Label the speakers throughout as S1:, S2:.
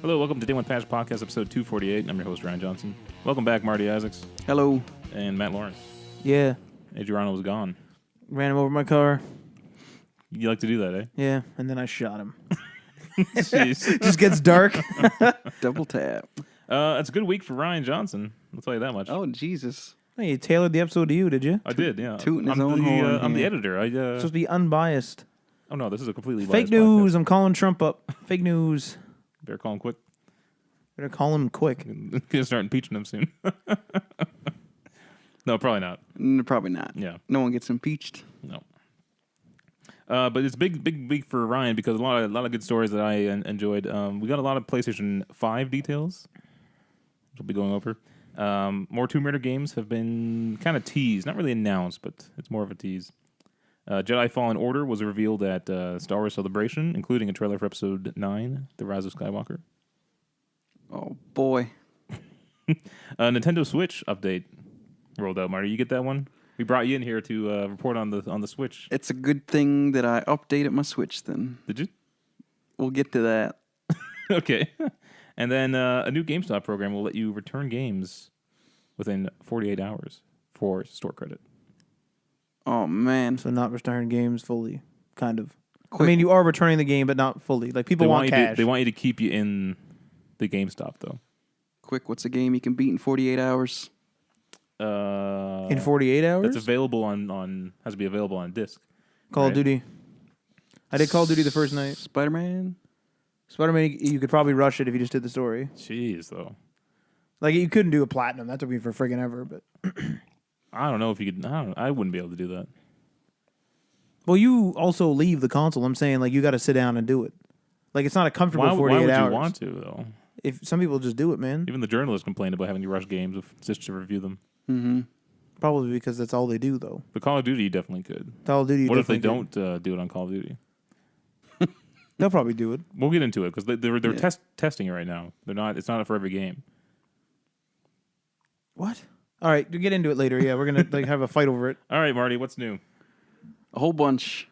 S1: Hello, welcome to Day One Patch Podcast, episode 248. I'm your host, Ryan Johnson. Welcome back, Marty Isaacs.
S2: Hello.
S1: And Matt Lawrence.
S3: Yeah.
S1: Adriano was gone.
S3: Ran him over my car.
S1: You like to do that, eh?
S3: Yeah, and then I shot him.
S1: Jeez.
S3: Just gets dark.
S2: Double tap.
S1: It's a good week for Ryan Johnson. I'll tell you that much.
S2: Oh, Jesus.
S3: Hey, you tailored the episode to you, did you?
S1: I did, yeah.
S2: Tooting his own horn.
S1: I'm the
S2: yeah.
S1: editor.
S3: Supposed to be unbiased.
S1: Oh, no, this is a completely
S3: Fake
S1: biased
S3: news.
S1: podcast.
S3: I'm calling Trump up. Fake news.
S1: Better call him quick.
S3: Better call him quick.
S1: Gonna start impeaching him soon. No, probably not.
S2: Probably not.
S1: Yeah.
S2: No one gets impeached.
S1: No. But it's big week for Ryan because a lot of good stories that I enjoyed. We got a lot of PlayStation 5 details, which we'll be going over. More Tomb Raider games have been kind of teased, not really announced, but it's more of a tease. Jedi Fallen Order was revealed at Star Wars Celebration, including a trailer for Episode 9, The Rise of Skywalker.
S2: Oh, boy.
S1: Nintendo Switch update rolled out. Marty, you get that one? We brought you in here to report on the Switch.
S2: It's a good thing that I updated my Switch then.
S1: Did you?
S2: We'll get to that.
S1: Okay. And then a new GameStop program will let you return games within 48 hours for store credit.
S2: Oh, man.
S3: So not returning games fully, kind of.
S2: Quick.
S3: I mean, you are returning the game, but not fully. Like, people want cash.
S1: They want you to keep you in the GameStop, though.
S2: Quick, what's a game you can beat in 48 hours?
S3: In 48 hours?
S1: That's available has to be available on disc.
S3: Call
S1: right?
S3: of Duty. I did Call of Duty the first night.
S2: Spider-Man?
S3: Spider-Man, you could probably rush it if you just did the story.
S1: Jeez, though.
S3: Like, you couldn't do a platinum. That took me for friggin' ever, but...
S1: I don't know if you could. I wouldn't be able to do that.
S3: Well, you also leave the console. I'm saying, like, you got to sit down and do it. Like, it's not a comfortable 48
S1: why would
S3: hours.
S1: you want to, though?
S3: If some people just do it, man.
S1: Even the journalists complain about having to rush games just to review them.
S2: Mm-hmm.
S3: Probably because that's all they do, though.
S1: But Call of Duty, you definitely could.
S3: Call of Duty.
S1: What if they don't do it on Call of Duty?
S3: They'll probably do it.
S1: We'll get into it because they're testing it right now. They're not. It's not for every game.
S3: What? All right, we'll get into it later. Yeah, we're gonna like have a fight over it.
S1: All right, Marty, what's new?
S2: A whole bunch,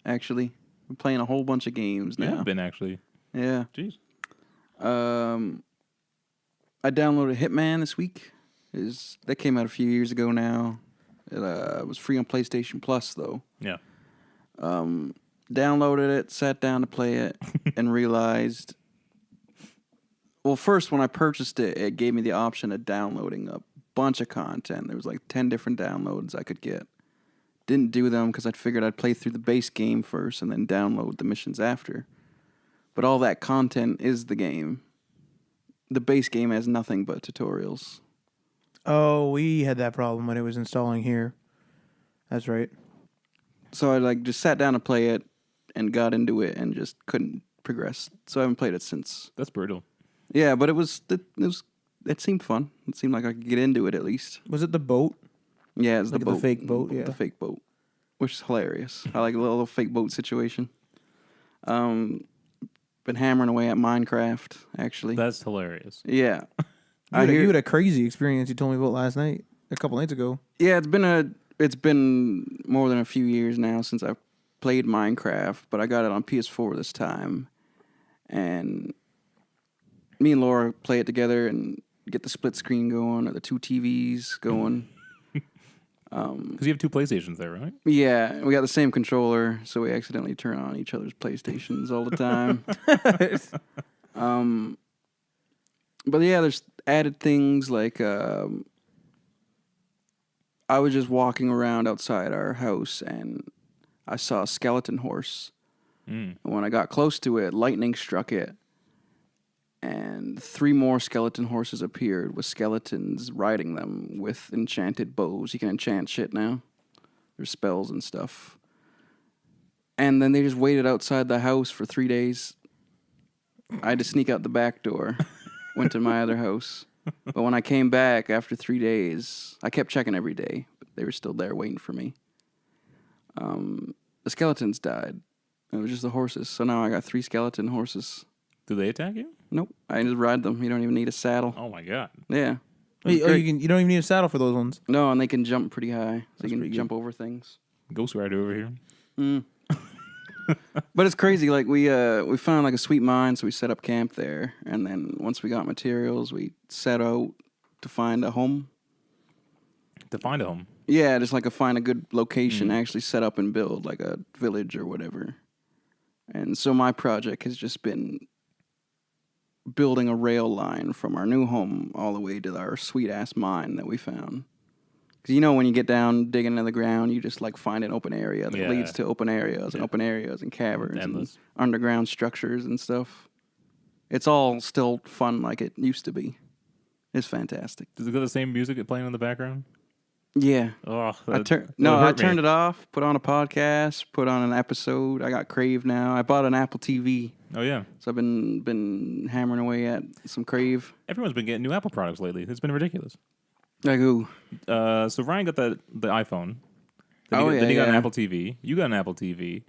S2: actually. I'm playing a whole bunch of games now.
S1: Yeah, been actually.
S2: Yeah.
S1: Jeez.
S2: I downloaded Hitman this week. That came out a few years ago now. It was free on PlayStation Plus, though.
S1: Yeah.
S2: Downloaded it, sat down to play it, and realized... Well, first, when I purchased it, it gave me the option of downloading a bunch of content. There was like 10 different downloads I could get. Didn't do them because I figured I'd play through the base game first and then download the missions after. But all that content is the game. The base game has nothing but tutorials.
S3: Oh, we had that problem when it was installing here. That's right.
S2: So I just sat down to play it and got into it and just couldn't progress. So I haven't played it since.
S1: That's brutal.
S2: Yeah, but it seemed fun. It seemed like I could get into it at least.
S3: Was it the boat?
S2: Yeah, it's
S3: Like
S2: the boat.
S3: the fake boat, yeah.
S2: The fake boat, which is hilarious. I like a little fake boat situation. Been hammering away at Minecraft, actually.
S1: That's hilarious.
S2: Yeah.
S3: You had a crazy experience you told me about last night, a couple nights ago.
S2: Yeah, it's been more than a few years now since I've played Minecraft, but I got it on PS4 this time. And me and Laura play it together and get the split screen going or the two TVs going.
S1: Because you have two PlayStations there, right?
S2: Yeah, we got the same controller, so we accidentally turn on each other's PlayStations all the time. But yeah, there's added things like I was just walking around outside our house and I saw a skeleton horse. And when I got close to it, lightning struck it. And 3 more skeleton horses appeared with skeletons riding them with enchanted bows. You can enchant shit now. There's spells and stuff. And then they just waited outside the house for 3 days. I had to sneak out the back door. Went to my other house. But when I came back after 3 days, I kept checking every day. But they were still there waiting for me. The skeletons died. It was just the horses. So now I got 3 skeleton horses.
S1: Do they attack you?
S2: Nope. I just ride them. You don't even need a saddle.
S1: Oh my god.
S2: Yeah.
S3: You don't even need a saddle for those ones.
S2: No, and they can jump pretty high. So you can jump over things.
S1: Ghost Rider over here.
S2: But it's crazy. Like we found like a sweet mine, so we set up camp there, and then once we got materials, we set out to find a home.
S1: To find a home.
S2: Yeah, just like find a good location, actually set up and build like a village or whatever. And so my project has just been building a rail line from our new home all the way to our sweet ass mine that we found. Because you know when you get down digging into the ground, you just like find an open area that leads to open areas and open areas and caverns and underground structures and stuff. It's all still fun like it used to be. It's fantastic.
S1: Does it got the same music playing in the background?
S2: Yeah.
S1: Oh,
S2: I turned it off, put on a podcast, put on an episode. I got Crave now. I bought an Apple TV.
S1: Oh, yeah.
S2: So I've been hammering away at some Crave.
S1: Everyone's been getting new Apple products lately. It's been ridiculous.
S2: Like who?
S1: So Ryan got the iPhone. Then he got an Apple TV. You got an Apple TV.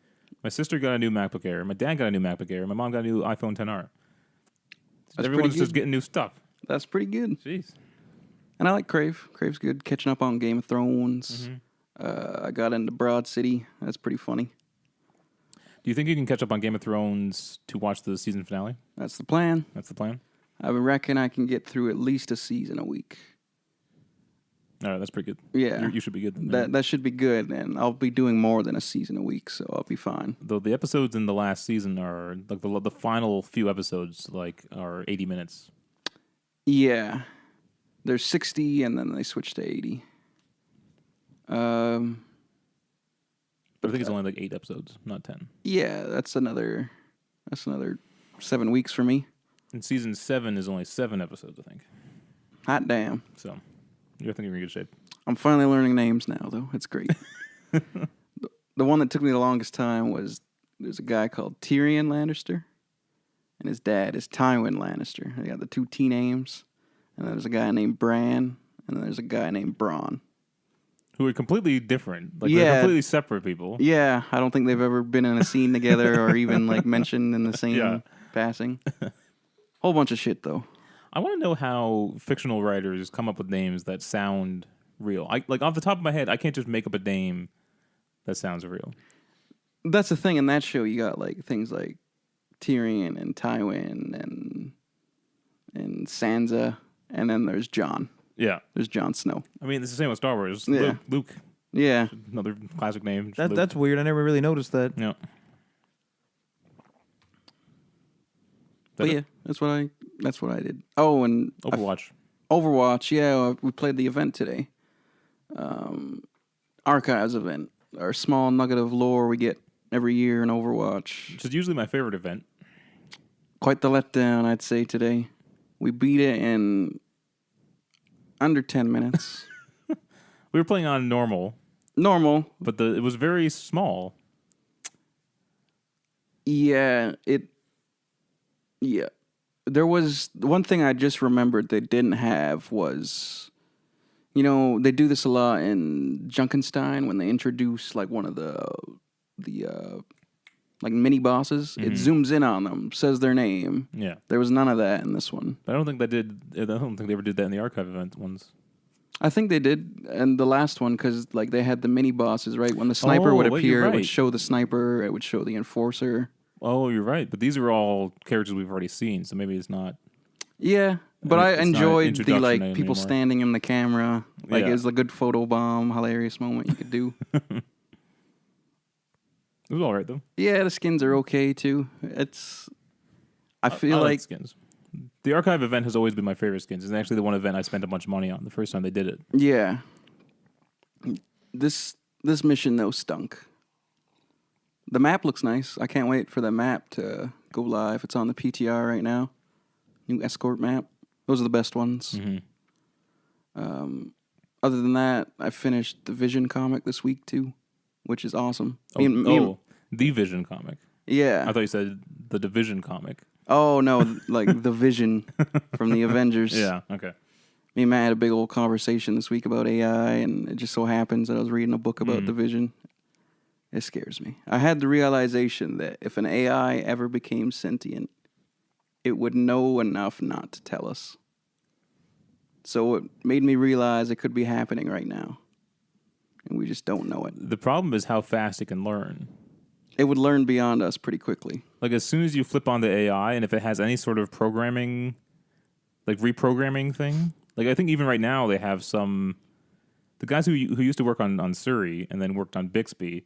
S1: My sister got a new MacBook Air. My dad got a new MacBook Air. My mom got a new iPhone XR. Everyone's just getting new stuff.
S2: That's pretty good.
S1: Jeez.
S2: And I like Crave. Crave's good. Catching up on Game of Thrones. I got into Broad City. That's pretty funny.
S1: Do you think you can catch up on Game of Thrones to watch the season finale?
S2: That's the plan.
S1: That's the plan?
S2: I reckon I can get through at least a season a week.
S1: All right, that's pretty good.
S2: Yeah.
S1: You should be good. Then.
S2: That should be good, and I'll be doing more than a season a week, so I'll be fine.
S1: Though the episodes in the last season are, like the final few episodes, are 80 minutes.
S2: Yeah. There's 60, and then they switch to 80.
S1: But I think it's only like 8 episodes, not 10.
S2: Yeah, that's another 7 weeks for me.
S1: And season 7 is only 7 episodes, I think.
S2: Hot damn.
S1: So, I think you're in good shape.
S2: I'm finally learning names now, though. It's great. The one that took me the longest time was there's a guy called Tyrion Lannister, and his dad is Tywin Lannister. They got the 2 T names. And then there's a guy named Bran, and then there's a guy named Braun.
S1: Who are completely different. They're completely separate people.
S2: Yeah, I don't think they've ever been in a scene together or even mentioned in the same passing. Whole bunch of shit, though.
S1: I want to know how fictional writers come up with names that sound real. Off the top of my head, I can't just make up a name that sounds real.
S2: That's the thing. In that show, you got things like Tyrion and Tywin and Sansa. And then there's Jon.
S1: Yeah.
S2: There's Jon Snow.
S1: I mean, it's the same with Star Wars.
S2: Yeah.
S1: Luke.
S2: Yeah.
S1: Another classic name.
S3: That's weird. I never really noticed that.
S1: Yeah.
S2: But yeah, that's what I did. Oh, and
S1: Overwatch.
S2: Overwatch, yeah. We played the event today. Archives event. Our small nugget of lore we get every year in Overwatch.
S1: Which is usually my favorite event.
S2: Quite the letdown, I'd say, today. We beat it in under 10 minutes.
S1: We were playing on normal. But it was very small.
S2: Yeah, there was one thing I just remembered they didn't have was, they do this a lot in Junkenstein when they introduce one of the mini bosses. It zooms in on them, says their name.
S1: Yeah.
S2: There was none of that in this one.
S1: But I don't think they ever did that in the archive event ones.
S2: I think they did in the last one because they had the mini bosses, right? When the sniper would appear, it would show the sniper, it would show the enforcer.
S1: Oh, you're right. But these are all characters we've already seen, so maybe it's not.
S2: Yeah, but I enjoyed the people
S1: anymore.
S2: standing in the camera. It was a good photo bomb, hilarious moment you could do.
S1: It was all right, though.
S2: Yeah, the skins are okay, too. I feel like
S1: skins. The archive event has always been my favorite skins. It's actually the one event I spent a bunch of money on the first time they did it.
S2: Yeah. This mission, though, stunk. The map looks nice. I can't wait for the map to go live. It's on the PTR right now. New escort map. Those are the best ones.
S1: Mm-hmm.
S2: Other than that, I finished the Vision comic this week, too, which is awesome.
S1: The Vision comic.
S2: Yeah.
S1: I thought you said the Division comic.
S2: Oh, no, the Vision from the Avengers.
S1: Yeah, okay.
S2: Me and Matt had a big old conversation this week about AI, and it just so happens that I was reading a book about the Vision. It scares me. I had the realization that if an AI ever became sentient, it would know enough not to tell us. So it made me realize it could be happening right now. And we just don't know it.
S1: The problem is how fast it can learn.
S2: It would learn beyond us pretty quickly.
S1: Like as soon as you flip on the AI, and if it has any sort of programming, like reprogramming thing, like I think even right now they have some. The guys who used to work on Surrey and then worked on Bixby,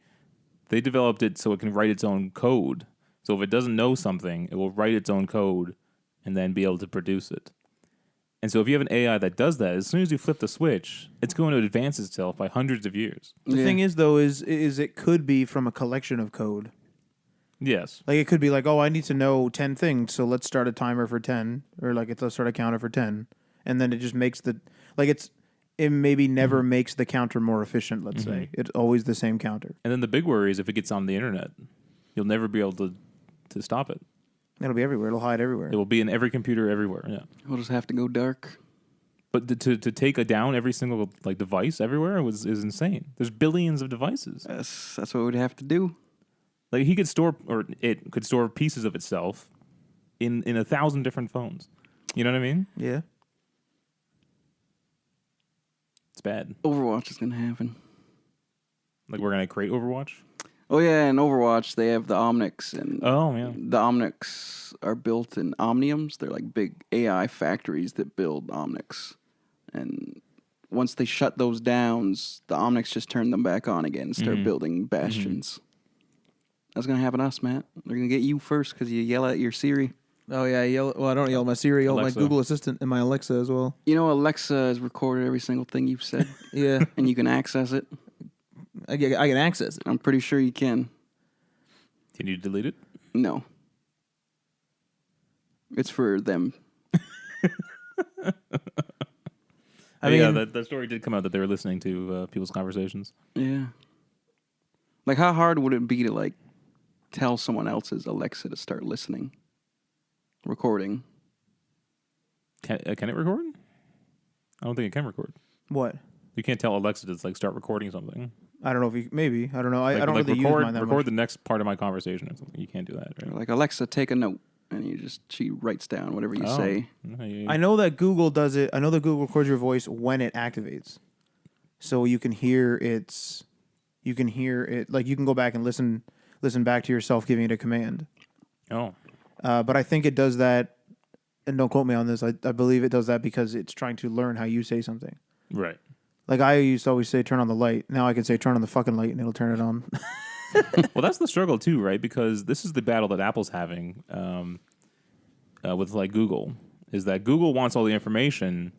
S1: they developed it so it can write its own code. So if it doesn't know something, it will write its own code and then be able to produce it. And so if you have an AI that does that, as soon as you flip the switch, it's going to advance itself by hundreds of years.
S3: The thing is, though, is it could be from a collection of code.
S1: Yes.
S3: Like, it could be like, oh, I need to know 10 things, so let's start a timer for 10. Or, like, let's start a counter for 10. And then it just makes it maybe never makes the counter more efficient, let's say. It's always the same counter.
S1: And then the big worry is if it gets on the internet, you'll never be able to stop it.
S3: It'll be everywhere. It'll hide everywhere.
S1: It will be in every computer everywhere, yeah.
S2: We'll just have to go dark.
S1: But to take down every single like device everywhere is insane. There's billions of devices.
S2: That's what we'd have to do.
S1: Like he could store, or it could store pieces of itself in 1,000 different phones. You know what I mean?
S3: Yeah.
S1: It's bad.
S2: Overwatch is going to happen.
S1: Like we're gonna create Overwatch.
S2: Oh, yeah, in Overwatch, they have the Omnics. And
S1: Oh, yeah.
S2: the Omnics are built in Omniums. They're like big AI factories that build Omnics. And once they shut those down, the Omnics just turn them back on again and start building bastions. That's going to happen to us, Matt. They're going to get you first because you yell at your Siri.
S3: Oh, yeah. I don't yell at my Siri. I yell at my
S1: Alexa.
S3: Google Assistant and my Alexa as well.
S2: You know, Alexa has recorded every single thing you've said.
S3: Yeah.
S2: And you can access it.
S3: I can access it.
S2: I'm pretty sure you can.
S1: Can you delete it?
S2: No. It's for them.
S3: I mean,
S1: yeah, that story did come out that they were listening to people's conversations.
S2: Yeah. Like, how hard would it be to, like, tell someone else's Alexa to start listening? Recording.
S1: Can it record? I don't think it can record.
S3: what?
S1: You can't tell Alexa to like start recording something.
S3: I don't know if you... Maybe. I don't know. I don't
S1: like
S3: really use mine that
S1: record
S3: much.
S1: the next part of my conversation or something. You can't do that, right?
S2: Like, Alexa, take a note. And she writes down whatever you say.
S3: I know that Google does it. I know that Google records your voice when it activates. So you can hear it. Like, you can go back and listen back to yourself giving it a command.
S1: Oh.
S3: But I think it does that, and don't quote me on this, I believe it does that because it's trying to learn how you say something.
S1: Right.
S3: Like, I used to always say, turn on the light. Now I can say, turn on the fucking light, and it'll turn it on.
S1: Well, that's the struggle, too, right? Because this is the battle that Apple's having with, like, Google, is that Google wants all the information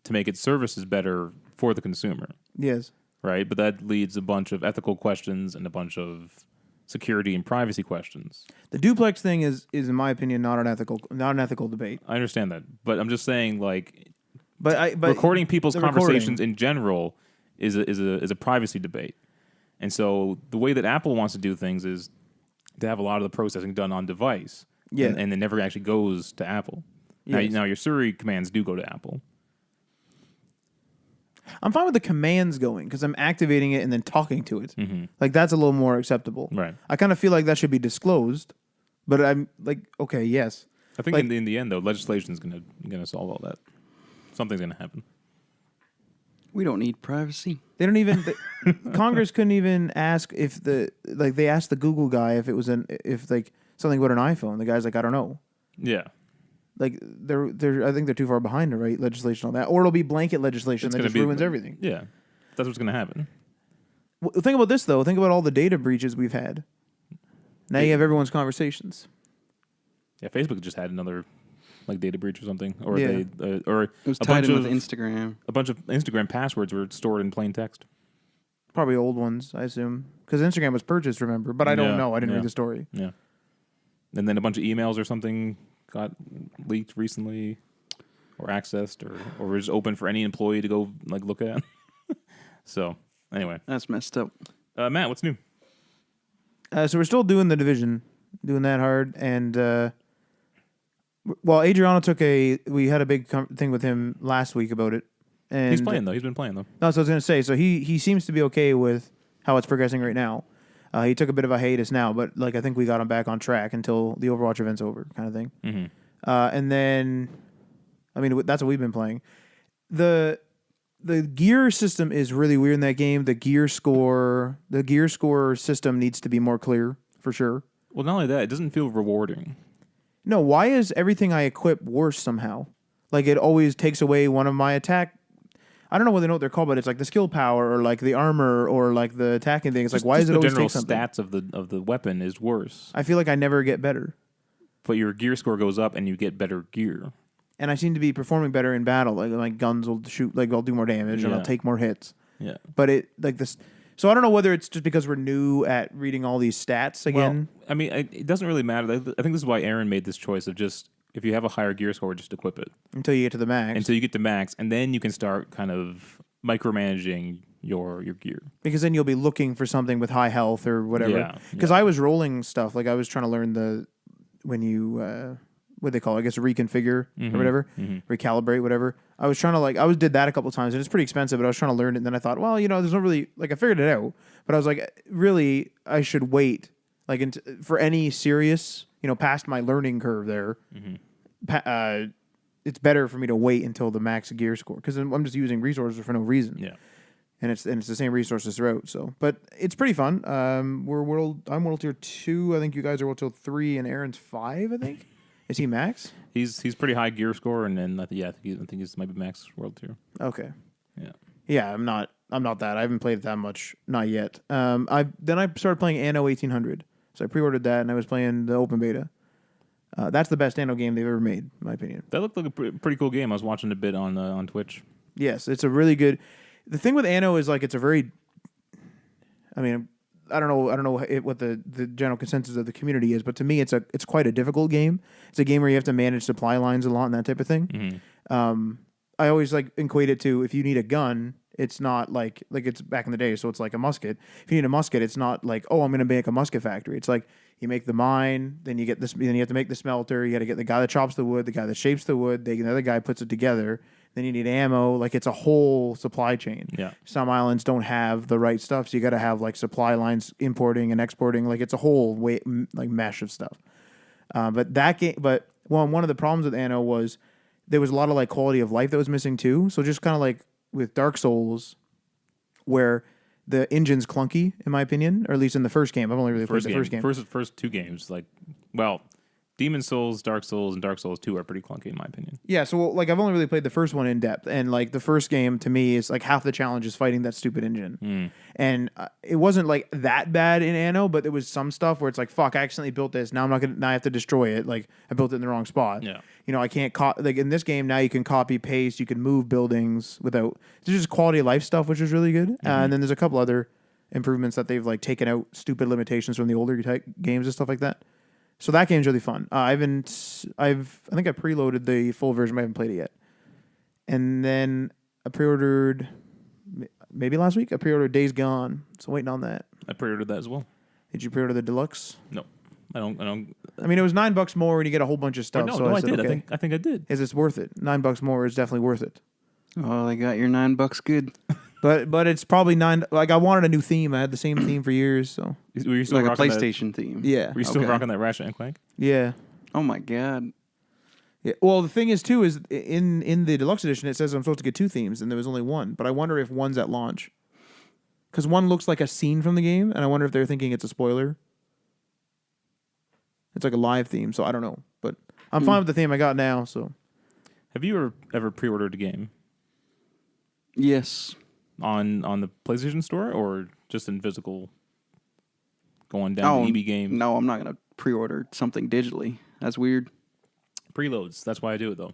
S1: to make its services better for the consumer,
S3: Yes.
S1: right? But that leads a bunch of ethical questions and a bunch of security and privacy questions.
S3: The duplex thing is in my opinion, not an ethical debate.
S1: I understand that. But I'm just saying, like,
S3: But
S1: recording people's
S3: the
S1: conversations in general is a privacy debate. And so the way that Apple wants to do things is to have a lot of the processing done on device.
S3: Yeah.
S1: And it never actually goes to Apple.
S3: Yes.
S1: Now your Siri commands do go to Apple.
S3: I'm fine with the commands going because I'm activating it and then talking to it. Like, that's a little more acceptable.
S1: Right.
S3: I kind of feel like that should be disclosed, but I'm like, okay, yes.
S1: I think
S3: Like-
S1: in the end, though, legislation is gonna solve all that. Something's gonna happen.
S2: We don't need privacy.
S3: They don't even Congress couldn't even ask if they asked the Google guy if something about an iPhone. The guy's like, I don't know.
S1: Yeah.
S3: Like, I think they're too far behind to write legislation on that, or it'll be blanket legislation that just ruins everything.
S1: Yeah. That's what's gonna happen.
S3: Think about this though. Think about all the data breaches we've had. Now you have everyone's conversations.
S1: Yeah, Facebook just had another like data breach or something, or
S3: Yeah.
S2: It was
S1: a
S2: tied
S1: bunch
S2: in
S1: of
S2: with Instagram.
S1: a bunch of Instagram passwords were stored in plain text.
S3: Probably old ones, I assume, because Instagram was purchased. Remember, but I don't
S1: Yeah,
S3: know. I didn't
S1: yeah.
S3: read the story.
S1: Yeah. And then a bunch of emails or something got leaked recently, or accessed, or was open for any employee to go like look at. So anyway,
S2: That's messed up.
S1: Matt, what's new?
S3: So we're still doing the division, doing that hard, and Adriano we had a big thing with him last week about it. And
S1: He's playing though. He's been playing though.
S3: That's what I was going to say. So he seems to be okay with how it's progressing right now. He took a bit of a hiatus now, but like I think we got him back on track until the Overwatch event's over, kind of thing.
S1: Mm-hmm.
S3: And then, I mean, that's what we've been playing. The gear system is really weird in that game. The gear score system needs to be more clear. for sure.
S1: Well, not only that, it doesn't feel rewarding.
S3: No, why is everything I equip worse somehow? Like it always takes away one of my attack. I don't know what they're called, but it's like the skill power or like the armor or like the attacking thing. It's like why
S1: Just
S3: does it
S1: the
S3: always
S1: general
S3: take something?
S1: stats of the weapon is worse,
S3: I feel like I never get better,
S1: but your gear score goes up and you get better gear.
S3: and I seem to be performing better in battle. Like my guns will shoot, like I'll do more damage and I'll
S1: Yeah.
S3: take more hits.
S1: Yeah.
S3: But it like this. So I don't know whether it's just because we're new at reading all these stats again.
S1: Well, I mean, it doesn't really matter. I think this is why Aaron made this choice of just if you have a higher gear score, just equip it
S3: Until you get to the max.
S1: until you get to max, and then you can start kind of micromanaging your gear.
S3: Because then you'll be looking for something with high health or whatever.
S1: Yeah,
S3: Because
S1: yeah.
S3: I was rolling stuff. Like I was trying to learn when you, what they call it, I guess reconfigure or whatever, recalibrate, whatever. I was trying to did that a couple times and it's pretty expensive, but I was trying to learn it. And then I thought, well, there's not really, like I figured it out, but I was like, really, I should wait like for any serious, past my learning curve there. It's better for me to wait until the max gear score because I'm just using resources for no reason.
S1: Yeah.
S3: And it's the same resources throughout. So, but it's pretty fun. I'm World Tier 2. I think you guys are World Tier 3, and Aaron's 5. I think. Is he max?
S1: He's pretty high gear score, and then I think he's might be max world tier.
S3: Okay.
S1: Yeah.
S3: Yeah, I'm not that. I haven't played it that much, not yet. I started playing Anno 1800. So I pre-ordered that, and I was playing the open beta. That's the best Anno game they've ever made, in my opinion.
S1: That looked like a pretty cool game. I was watching a bit on Twitch.
S3: Yes, it's a really good. The thing with Anno is like it's a very. I mean, I don't know what the general consensus of the community is, but to me, it's quite a difficult game. It's a game where you have to manage supply lines a lot and that type of thing. I always like equate it to if you need a gun, it's not like it's back in the day, so it's like a musket. If you need a musket, it's not like I'm going to make a musket factory. It's like you make the mine, then you get this, then you have to make the smelter. You got to get the guy that chops the wood, the guy that shapes the wood, the other guy puts it together. Then you need ammo. Like it's a whole supply chain.
S1: Yeah.
S3: Some islands don't have the right stuff, so you got to have like supply lines importing and exporting. Like it's a whole mesh of stuff. But that game, one of the problems with Anno was there was a lot of like quality of life that was missing too. So just kind of like with Dark Souls, where the engine's clunky, in my opinion, or at least in the first game. I've only really played the first game.
S1: First two games, Demon Souls, Dark Souls, and Dark Souls 2 are pretty clunky in my opinion.
S3: Yeah, so like I've only really played the first one in depth, and like the first game to me is like half the challenge is fighting that stupid engine, and it wasn't like that bad in Anno, but there was some stuff where it's like fuck, I accidentally built this. Now I have to destroy it. Like I built it in the wrong spot.
S1: Yeah.
S3: I can't like in this game now you can copy paste, you can move buildings without. There's just quality of life stuff which is really good, and then there's a couple other improvements that they've like taken out stupid limitations from the older type games and stuff like that. So that game's really fun. I think I preloaded the full version, but I haven't played it yet. And then I pre-ordered maybe last week. I pre-ordered Days Gone, so waiting on that.
S1: I pre-ordered that as well.
S3: Did you pre-order the deluxe?
S1: No, I don't.
S3: I mean, it was $9 more, and you get a whole bunch of stuff.
S1: No,
S3: I
S1: I
S3: said,
S1: did.
S3: okay.
S1: I think I did.
S3: Is it's worth it? $9 more is definitely worth it.
S2: Oh, they got your $9 good.
S3: But it's probably $9. Like I wanted a new theme. I had the same theme for years. So
S1: Were you still
S2: Like a
S1: rocking that-
S2: PlayStation theme.
S3: yeah,
S1: Were you still
S2: Okay.
S1: rocking that Ratchet and Clank?
S3: yeah.
S2: Oh my god.
S3: Yeah. Well, the thing is too is in the deluxe edition it says I'm supposed to get 2 themes, and there was only one. But I wonder if one's at launch, because one looks like a scene from the game, and I wonder if they're thinking it's a spoiler. It's like a live theme, so I don't know. But I'm fine with the theme I got now. So
S1: Have you ever pre-ordered a game
S2: Yes.
S1: on the PlayStation Store or just in physical? Going down to EB Games.
S2: No, I'm not gonna pre-order something digitally. That's weird.
S1: Preloads. That's why I do it though.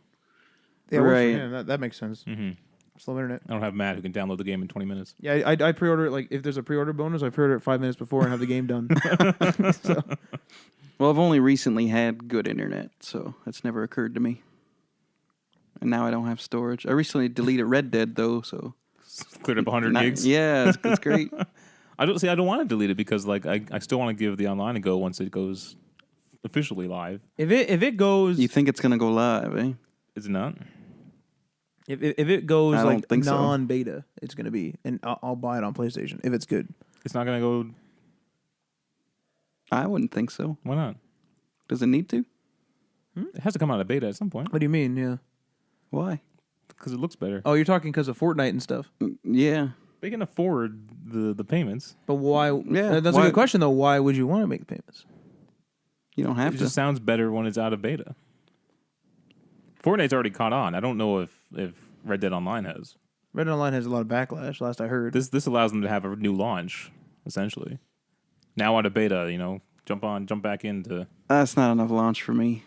S3: yeah, it works for
S2: Right.
S3: me. That makes sense.
S1: Mm-hmm.
S3: Slow internet.
S1: I don't have Matt who can download the game in 20 minutes.
S3: Yeah, I pre-order it. Like if there's a pre-order bonus, I pre-order it 5 minutes before and have the game done. So
S2: Well, I've only recently had good internet, so that's never occurred to me. And now I don't have storage. I recently deleted Red Dead though, so
S1: Cleared up 100
S2: Not-
S1: gigs.
S2: Yeah, it's great.
S1: I don't want to delete it because like I still want to give the online a go once it goes officially live.
S3: if it goes
S2: You think it's gonna go live, eh?
S1: Is it not?
S3: if it goes
S2: I don't
S3: like
S2: think so.
S3: non-beta, it's gonna be, and I'll buy it on PlayStation if it's good.
S1: It's not gonna go.
S2: I wouldn't think so.
S1: Why not?
S2: Does it need to?
S1: It has to come out of beta at some point
S3: What do you mean? Yeah.
S2: Why?
S1: because it looks better.
S3: Oh, you're talking because of Fortnite and stuff.
S2: Yeah.
S1: They can afford the payments.
S3: But why?
S2: Yeah,
S3: That's
S2: why-
S3: a good question though. Why would you want to make the payments?
S2: You don't have
S1: It
S2: to.
S1: just sounds better when it's out of beta. Fortnite's already caught on. I don't know if Red Dead Online has.
S3: Red Dead Online has a lot of backlash. Last I heard.
S1: This allows them to have a new launch, essentially. Now out of beta, jump back into.
S2: That's not enough launch for me.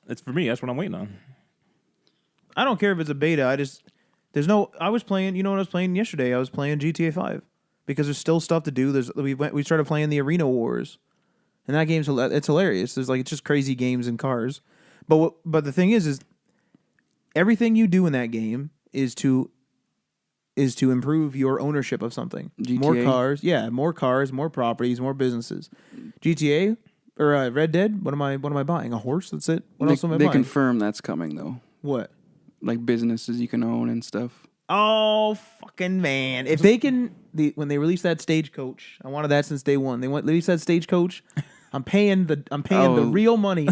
S1: It's for me. That's what I'm waiting on.
S3: I don't care if it's a beta. I was playing. You know what I was playing yesterday? I was playing GTA 5 because there's still stuff to do. We started playing the Arena Wars, and that game's it's hilarious. It's just crazy games and cars. But the thing is everything you do in that game is to improve your ownership of something.
S2: GTA?
S3: More cars, more properties, more businesses. GTA or Red Dead. What am I buying? A horse? That's it. What else am I
S2: They
S3: buying?
S2: confirm that's coming though.
S3: What?
S2: Like businesses you can own and stuff.
S3: Oh fucking man! If they can, when they release that Stagecoach, I wanted that since day one. They release that Stagecoach. I'm paying the real money,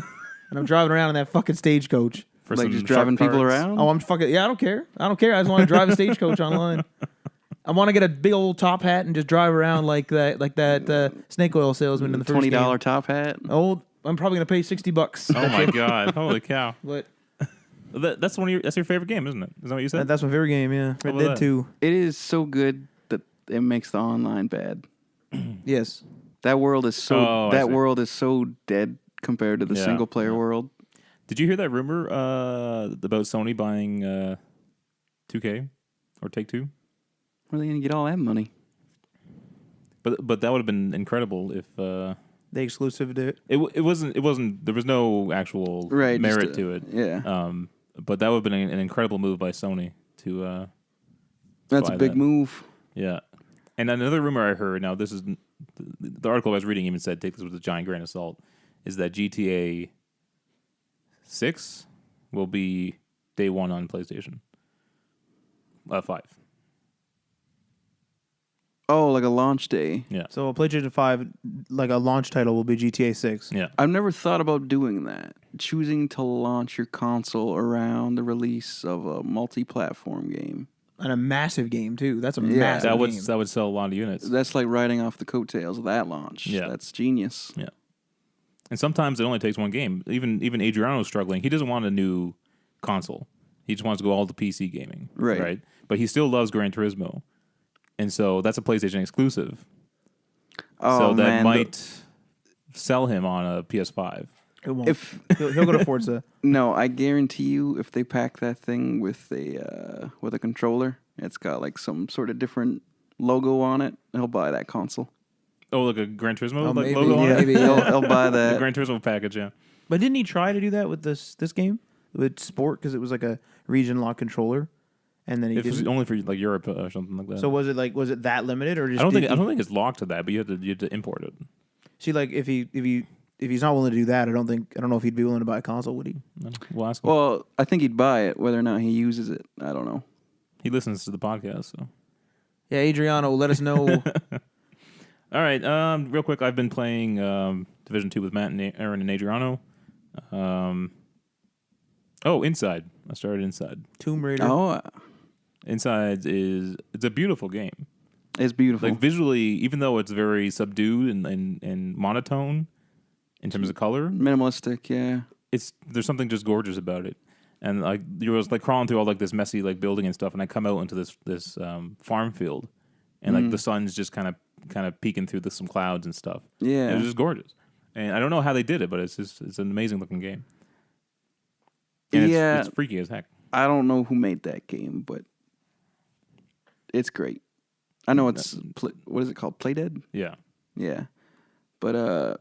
S3: and I'm driving around in that fucking Stagecoach.
S1: For
S2: Like
S1: some
S2: just driving
S1: shark
S2: people
S1: cards.
S2: around.
S3: Oh, I'm fucking I don't care. I just want to drive a Stagecoach online. I want to get a big old top hat and just drive around like that snake oil salesman in the first
S2: $20
S3: game.
S2: top hat.
S3: Oh, I'm probably gonna pay $60.
S1: Oh my god! Holy cow!
S3: But
S1: That's your favorite game, isn't it? Is that what you said?
S3: that's my favorite game. Yeah, Red
S1: about
S3: Dead
S1: that?
S3: 2.
S2: It is so good that it makes the online bad.
S3: Yes.
S2: That world is so
S1: Oh, I see.
S2: world is so dead compared to the
S1: Yeah,
S2: single player
S1: yeah.
S2: world.
S1: Did you hear that rumor about Sony buying 2K or Take-Two?
S2: Where are they gonna get all that money?
S1: But that would have been incredible if
S3: They exclusive to it.
S1: it wasn't there was no actual
S2: Right, just
S1: merit to it.
S2: Yeah,
S1: But that would have been an incredible move by Sony to
S2: that's a
S1: buy
S2: big
S1: that.
S2: move.
S1: Yeah. And another rumor I heard, now this is the article I was reading even said take this with a giant grain of salt, is that GTA 6 will be day one on PlayStation 5.
S2: Oh, like a launch day.
S1: Yeah.
S3: So PlayStation 5, like a launch title, will be GTA 6.
S1: Yeah.
S2: I've never thought about doing that. Choosing to launch your console around the release of a multi-platform game.
S3: And a massive game, too. That's a
S2: Yeah.
S3: massive game.
S1: That would sell a lot of units.
S2: That's like riding off the coattails of that launch.
S1: Yeah.
S2: That's genius.
S1: Yeah. And sometimes it only takes one game. Even Adriano's struggling. He doesn't want a new console. He just wants to go all to PC gaming.
S2: Right.
S1: But he still loves Gran Turismo. And so that's a PlayStation exclusive.
S2: Oh,
S1: So that
S2: man.
S1: might sell him on a PS5.
S3: It won't.
S2: If
S3: He'll go to Forza.
S2: no, I guarantee you, if they pack that thing with a controller, it's got like some sort of different logo on it. He'll buy that console.
S1: Oh, like a Gran Turismo
S3: Oh, maybe,
S1: logo on
S3: yeah.
S1: it?
S2: Maybe he'll buy
S1: The
S2: that.
S1: Gran Turismo package, yeah.
S3: But didn't he try to do that with this game? With Sport? Because it was like a region-locked controller. And then he
S1: If it's
S3: didn't.
S1: only for like Europe or something like that.
S3: So was it that limited? Or just
S1: I don't
S3: did
S1: think
S3: he-
S1: it's locked to that, but you have to import it.
S3: See, like, if he's not willing to do that, I don't know if he'd be willing to buy a console, would he?
S1: We'll ask him.
S2: Well, I think he'd buy it. Whether or not he uses it, I don't know.
S1: He listens to the podcast, so.
S3: Yeah, Adriano, let us know.
S1: All right, real quick, I've been playing Division 2 with Matt and Aaron and Adriano. Inside. I started Inside.
S3: Tomb Raider.
S2: Oh,
S1: Inside it's a beautiful game.
S2: it's beautiful.
S1: Like visually, even though it's very subdued and monotone in terms of color,
S2: Minimalistic, yeah.
S1: there's something just gorgeous about it. And like you was like crawling through all like this messy like building and stuff, and I come out into this farm field, and like the sun's just kind of peeking through some clouds and stuff.
S2: Yeah.
S1: And it was just gorgeous. And I don't know how they did it, but it's an amazing looking game. And
S2: Yeah.
S1: it's freaky as heck.
S2: I don't know who made that game, but it's great. I know it's what is it called? Playdead?
S1: Yeah.
S2: Yeah. But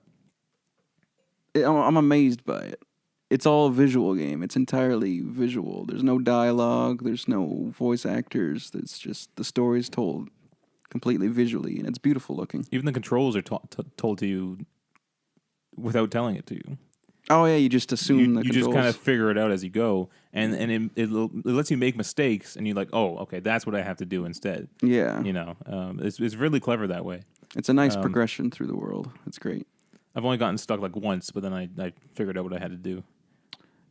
S2: I'm amazed by it. It's all a visual game. It's entirely visual. There's no dialogue. There's no voice actors. It's just the story's told completely visually, and it's beautiful looking.
S1: Even the controls are told to you without telling it to you.
S2: Oh yeah, you just assume
S1: You
S2: the
S1: just
S2: controls.
S1: kind of figure it out as you go, and it lets you make mistakes, and you're like, oh, okay, that's what I have to do instead.
S2: Yeah,
S1: You know, it's really clever that way.
S2: it's a nice progression through the world. It's great.
S1: I've only gotten stuck like once, but then I figured out what I had to do.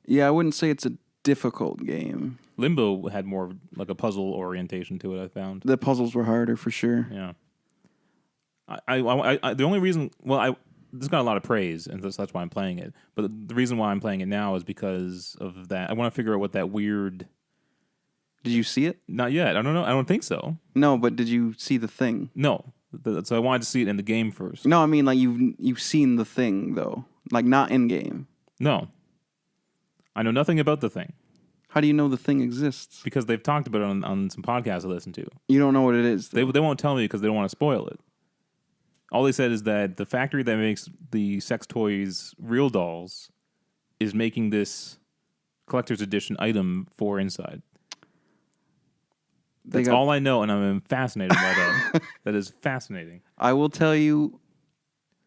S2: Yeah, I wouldn't say it's a difficult game.
S1: Limbo had more like a puzzle orientation to it, I found.
S2: The puzzles were harder for sure.
S1: Yeah. The only reason, this got a lot of praise, and that's why I'm playing it. But the reason why I'm playing it now is because of that. I want to figure out what that weird.
S2: Did you see it?
S1: Not yet. I don't know. I don't think so.
S2: No, but did you see the thing?
S1: No. So I wanted to see it in the game first.
S2: No, I mean like you've seen the thing though, like not in game.
S1: No. I know nothing about the thing.
S2: How do you know the thing exists?
S1: Because they've talked about it on some podcasts I listen to.
S2: You don't know what it is.
S1: They won't tell me because they don't want to spoil it. All they said is that the factory that makes the sex toys real dolls is making this collector's edition item for Inside. That's all I know, and I'm fascinated by that. That is fascinating.
S2: I will tell you,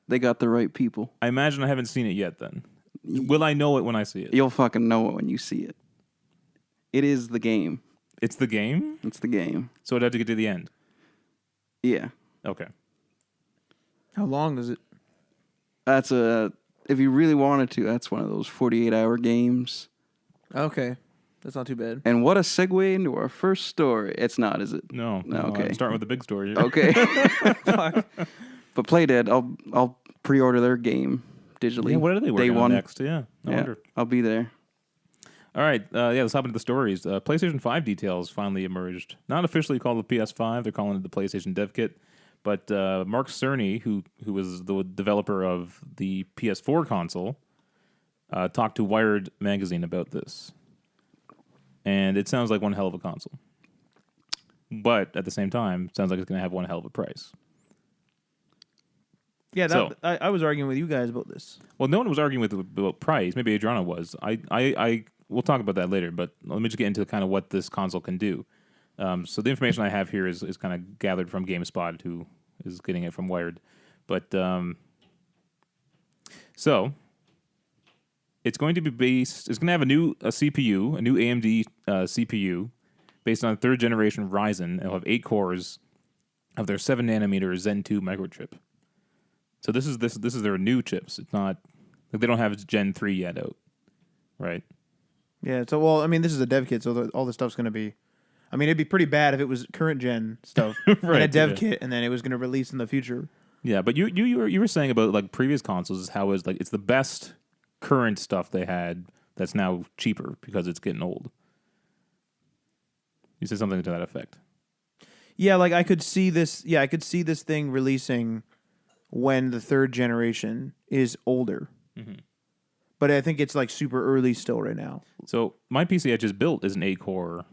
S2: they got the right people.
S1: I imagine I haven't seen it yet then. Will I know it when I see it?
S2: You'll fucking know it when you see it. It is the game.
S1: It's the game?
S2: It's the game.
S1: So I'd have to get to the end.
S2: Yeah.
S1: Okay.
S3: How long is it?
S2: That's if you really wanted to, that's one of those 48-hour games.
S3: Okay. That's not too bad.
S2: And what a segue into our first story. It's not, is it?
S1: No.
S2: Okay.
S1: I'm starting with the big story here.
S2: Okay. But Playdead, I'll pre-order their game digitally.
S1: Yeah, what are they working
S2: Day
S1: on
S2: one.
S1: next? Yeah. I wonder.
S2: I'll be there.
S1: All right, let's hop into the stories. PlayStation 5 details finally emerged. Not officially called the PS5, they're calling it the PlayStation Dev Kit. But Mark Cerny, who was the developer of the PS4 console, talked to Wired magazine about this. And it sounds like one hell of a console. But at the same time, it sounds like it's going to have one hell of a price.
S3: Yeah, I was arguing with you guys about this.
S1: Well, no one was arguing about price. Maybe Adriana was. We'll talk about that later, but let me just get into kind of what this console can do. So the information I have here is kind of gathered from GameSpot, who is getting it from Wired. But so it's going to be based. It's going to have a new CPU, a new AMD CPU, based on a third generation Ryzen. It'll have 8 cores of their 7 nanometer Zen 2 microchip. So this is their new chips. It's not like they don't have Gen 3 yet out, right?
S3: Yeah. So well, I mean, this is a dev kit, so all the stuff's going to be. I mean, it'd be pretty bad if it was current gen stuff
S1: Right,
S3: and a dev
S1: yeah.
S3: kit, and then it was going to release in the future.
S1: Yeah, but you were saying about like previous consoles is how it's like it's the best current stuff they had that's now cheaper because it's getting old. You said something to that effect.
S3: Yeah, like I could see this. Yeah, I could see this thing releasing when the third generation is older.
S1: Mm-hmm.
S3: But I think it's like super early still right now.
S1: So my PC I just built is an 8-core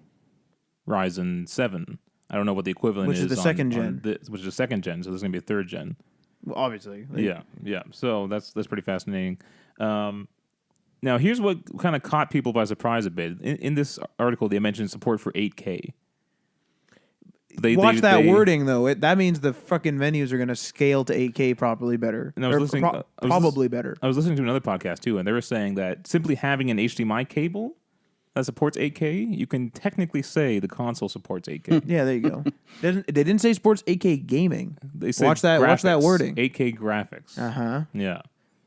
S1: Ryzen 7. I don't know what the equivalent
S3: Which is the second gen.
S1: Which is the second gen, so there's going to be a third gen.
S3: Well, obviously. Like,
S1: Yeah. So that's pretty fascinating. Now, here's what kind of caught people by surprise a bit. In this article, they mentioned support for 8K.
S3: Watch that wording, though. That means the fucking menus are going to scale to 8K probably better.
S1: And I was listening,
S3: probably better.
S1: I was listening to another podcast, too, and they were saying that simply having an HDMI cable that supports 8K, you can technically say the console supports 8K.
S3: Yeah, there you go. They didn't say sports 8K gaming.
S1: They said
S3: Watch that wording.
S1: 8K graphics.
S3: Uh-huh.
S1: Yeah.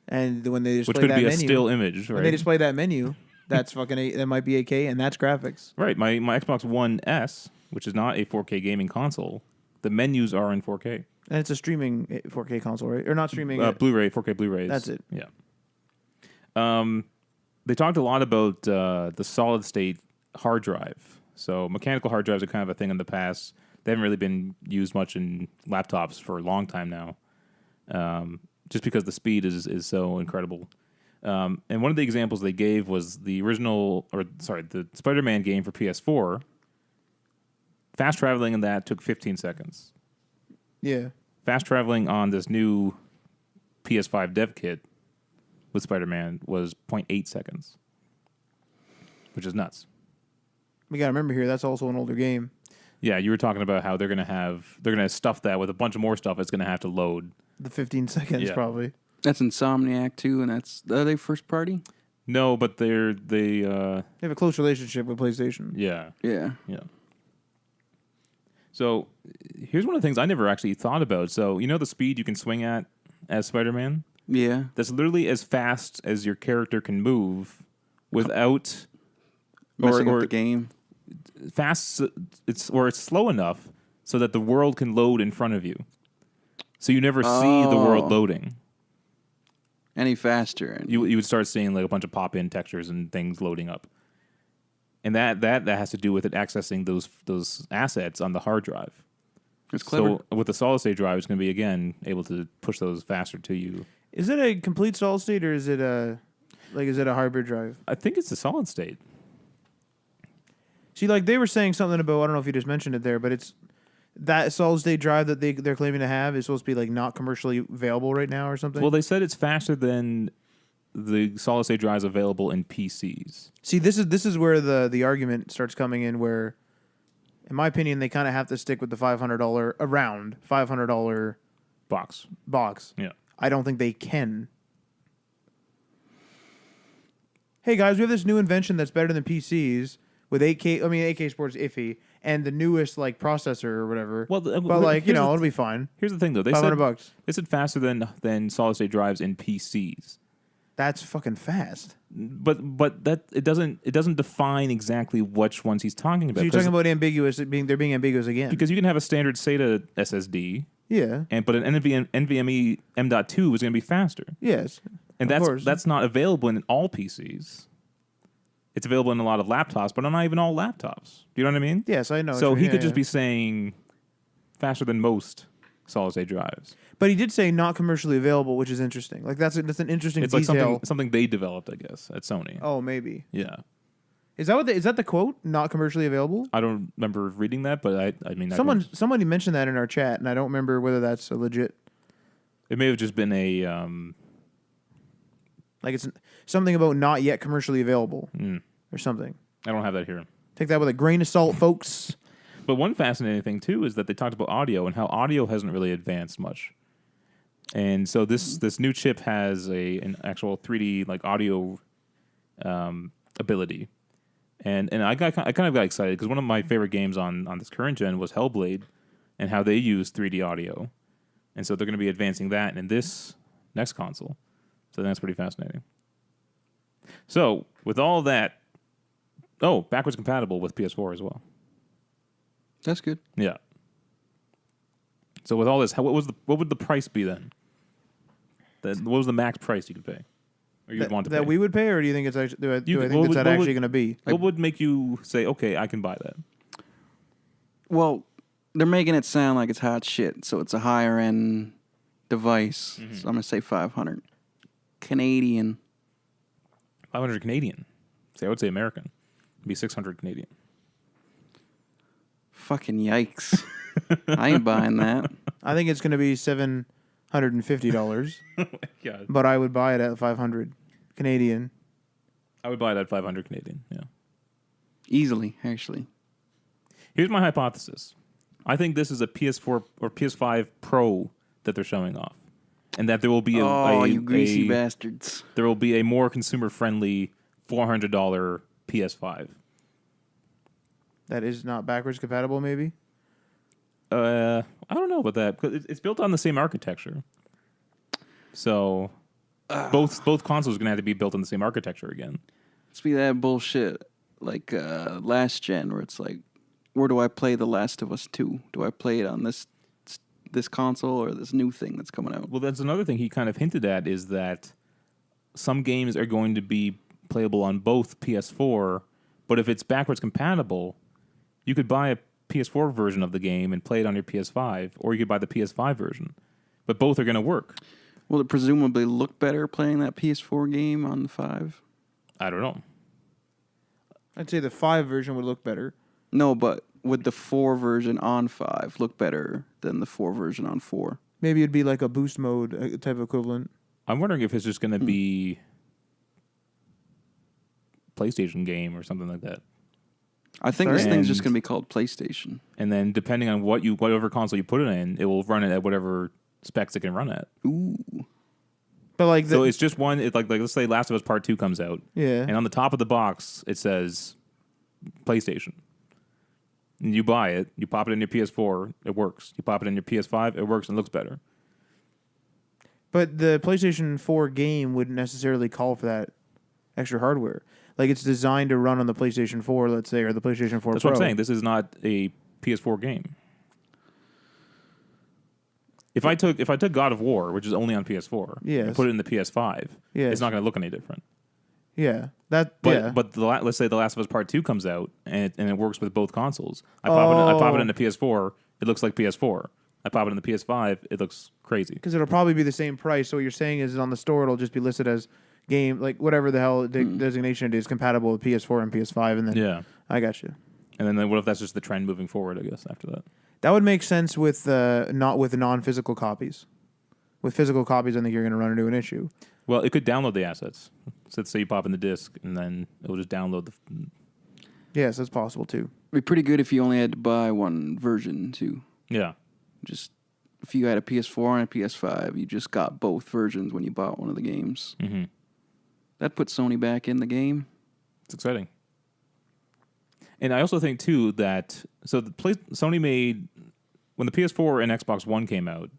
S3: And when they display
S1: Which could
S3: that
S1: be
S3: menu,
S1: a still image, right?
S3: when they display that menu, that's fucking that might be 8K, and that's graphics.
S1: Right. My Xbox One S, which is not a 4K gaming console, the menus are in 4K.
S3: And it's a streaming 4K console, right? Or not streaming.
S1: Blu-ray, 4K Blu-rays.
S3: That's it.
S1: Yeah. They talked a lot about the solid state hard drive. So mechanical hard drives are kind of a thing in the past. They haven't really been used much in laptops for a long time now, just because the speed is so incredible. And one of the examples they gave was the the Spider-Man game for PS4. Fast traveling in that took 15 seconds.
S3: Yeah.
S1: Fast traveling on this new PS5 dev kit with Spider-Man was 0.8 seconds, which is nuts.
S3: We got to remember here, that's also an older game.
S1: Yeah, you were talking about how they're gonna stuff that with a bunch of more stuff. It's gonna have to load.
S3: The 15 seconds,
S1: Yeah.
S3: probably.
S2: That's Insomniac too, and are they first party?
S1: No, but they
S3: They have a close relationship with PlayStation.
S1: yeah.
S2: Yeah.
S1: So here's one of the things I never actually thought about. So you know the speed you can swing at as Spider-Man?
S2: Yeah.
S1: That's literally as fast as your character can move without
S2: Messing up the game.
S1: Fast, it's slow enough so that the world can load in front of you, so you never see the world loading.
S2: Any faster, and
S1: You would start seeing like a bunch of pop-in textures and things loading up, and that has to do with it accessing those assets on the hard drive.
S2: it's clever.
S1: So with the solid state drive, it's going to be again able to push those faster to you.
S3: Is it a complete solid state or is it a hybrid drive?
S1: I think it's the solid state.
S3: See, like they were saying something about, I don't know if you just mentioned it there, but it's that solid state drive that they're claiming to have is supposed to be like not commercially available right now or something.
S1: Well, they said it's faster than the solid state drives available in PCs.
S3: See, this is where the argument starts coming in. Where, in my opinion, they kind of have to stick with the $500 box.
S1: Yeah.
S3: I don't think they can. Hey guys, we have this new invention that's better than PCs with 8K. I mean, 8K sports iffy, and the newest like processor or whatever.
S1: Well,
S3: but like it'll be fine.
S1: Here's the thing, though. They
S3: $500.
S1: said faster than solid state drives in PCs.
S3: That's fucking fast.
S1: But that it doesn't define exactly which ones he's talking about.
S3: So you're talking about ambiguous. They're being ambiguous again.
S1: Because you can have a standard SATA SSD.
S3: Yeah.
S1: But an NVMe M.2 is going to be faster.
S3: Yes.
S1: And that's not available in all PCs. It's available in a lot of laptops, but not even all laptops. Do you know what I mean?
S3: Yes, I know.
S1: So he could just be saying faster than most solid state drives.
S3: But he did say not commercially available, which is interesting. Like that's an interesting
S1: It's
S3: detail.
S1: like something they developed, I guess, at Sony.
S3: Oh, maybe.
S1: Yeah.
S3: Is that the quote? Not commercially available?
S1: I don't remember reading that, but I mean,
S3: Somebody mentioned that in our chat, and I don't remember whether that's a legit.
S1: it may have just been a
S3: Like it's something about not yet commercially available
S1: Mm.
S3: or something.
S1: I don't have that here.
S3: Take that with a grain of salt, folks.
S1: But one fascinating thing too is that they talked about audio and how audio hasn't really advanced much. And so this new chip has an actual 3D like audio ability, and I kind of got excited because one of my favorite games on this current gen was Hellblade, and how they use 3D audio, and so they're going to be advancing that in this next console. So that's pretty fascinating. So with all that, backwards compatible with PS4 as well.
S2: That's good.
S1: Yeah. So with all this, what would the price be then? What was the max price you could pay, or you'd want to pay?
S3: That we would pay, or do you think it's actually? Do I think
S1: what
S3: it's
S1: would-
S3: that
S1: what
S3: actually
S1: would-
S3: going to be?
S1: What would make you say, okay, I can buy that?
S2: Well, they're making it sound like it's hot shit, so it's a higher end device.
S1: Mm-hmm.
S2: So I'm gonna say 500 Canadian.
S1: 500 Canadian. See, I would say American. It'd be 600 Canadian.
S2: Fucking yikes! I ain't buying that.
S3: I think it's going to be $750,
S1: Oh my God.
S3: but I would buy it at 500 Canadian.
S1: I would buy it at 500 Canadian, yeah.
S2: Easily, actually.
S1: Here's my hypothesis. I think this is a PS4 or PS5 Pro that they're showing off. And that there will be
S2: you greasy bastards.
S1: there will be a more consumer-friendly $400 PS5.
S3: That is not backwards compatible, maybe?
S1: I don't know about that. 'Cause it's built on the same architecture. So both consoles are going to have to be built on the same architecture again.
S2: It's be that bullshit like last gen where it's like, where do I play The Last of Us 2? Do I play it on this console or this new thing that's coming out?
S1: Well, that's another thing he kind of hinted at is that some games are going to be playable on both PS4, but if it's backwards compatible, you could buy a PS4 version of the game and play it on your PS5, or you could buy the PS5 version. But both are going to work.
S2: Will it presumably look better playing that PS4 game on the 5?
S1: I don't know.
S3: I'd say the 5 version would look better.
S2: No, but would the 4 version on 5 look better than the 4 version on 4?
S3: Maybe it'd be like a boost mode type of equivalent.
S1: I'm wondering if it's just going to be PlayStation game or something like that.
S2: I think
S3: Sorry?
S2: this thing's
S1: And-
S2: just going to be called PlayStation.
S1: And then depending on whatever console you put it in, it will run it at whatever specs it can run at.
S2: Ooh.
S3: But like
S1: So it's just one. It's like let's say Last of Us Part 2 comes out,
S3: yeah.
S1: and on the top of the box it says PlayStation. And you buy it, you pop it in your PS4, it works. You pop it in your PS5, it works and looks better.
S3: But the PlayStation 4 game wouldn't necessarily call for that extra hardware. Like it's designed to run on the PlayStation 4, let's say, or the PlayStation 4
S1: That's
S3: Pro.
S1: what I'm saying. This is not a PS4 game. If I took God of War, which is only on PS4,
S3: Yes.
S1: and put it in the PS5,
S3: Yes.
S1: it's not going to look any different.
S3: Yeah. That.
S1: But
S3: Yeah.
S1: but let's say The Last of Us Part 2 comes out and it works with both consoles. I pop it in the PS4, it looks like PS4. I pop it in the PS5, it looks crazy.
S3: Because it'll probably be the same price. So what you're saying is on the store, it'll just be listed as game, like whatever the hell designation it is, compatible with PS4 and PS5. And then
S1: Yeah.
S3: I got you.
S1: And then what if that's just the trend moving forward, I guess, after that?
S3: That would make sense with not with non-physical copies. With physical copies, I think you're going to run into an issue.
S1: Well, it could download the assets. So let's say you pop in the disc, and then it will just download the...
S3: Yes, that's possible too.
S2: It'd be pretty good if you only had to buy one version too.
S1: Yeah.
S2: Just if you had a PS4 and a PS5, you just got both versions when you bought one of the games.
S1: Mm-hmm.
S2: That put Sony back in the game.
S1: It's exciting. And I also think, too, that... So Sony made... When the PS4 and Xbox One came out,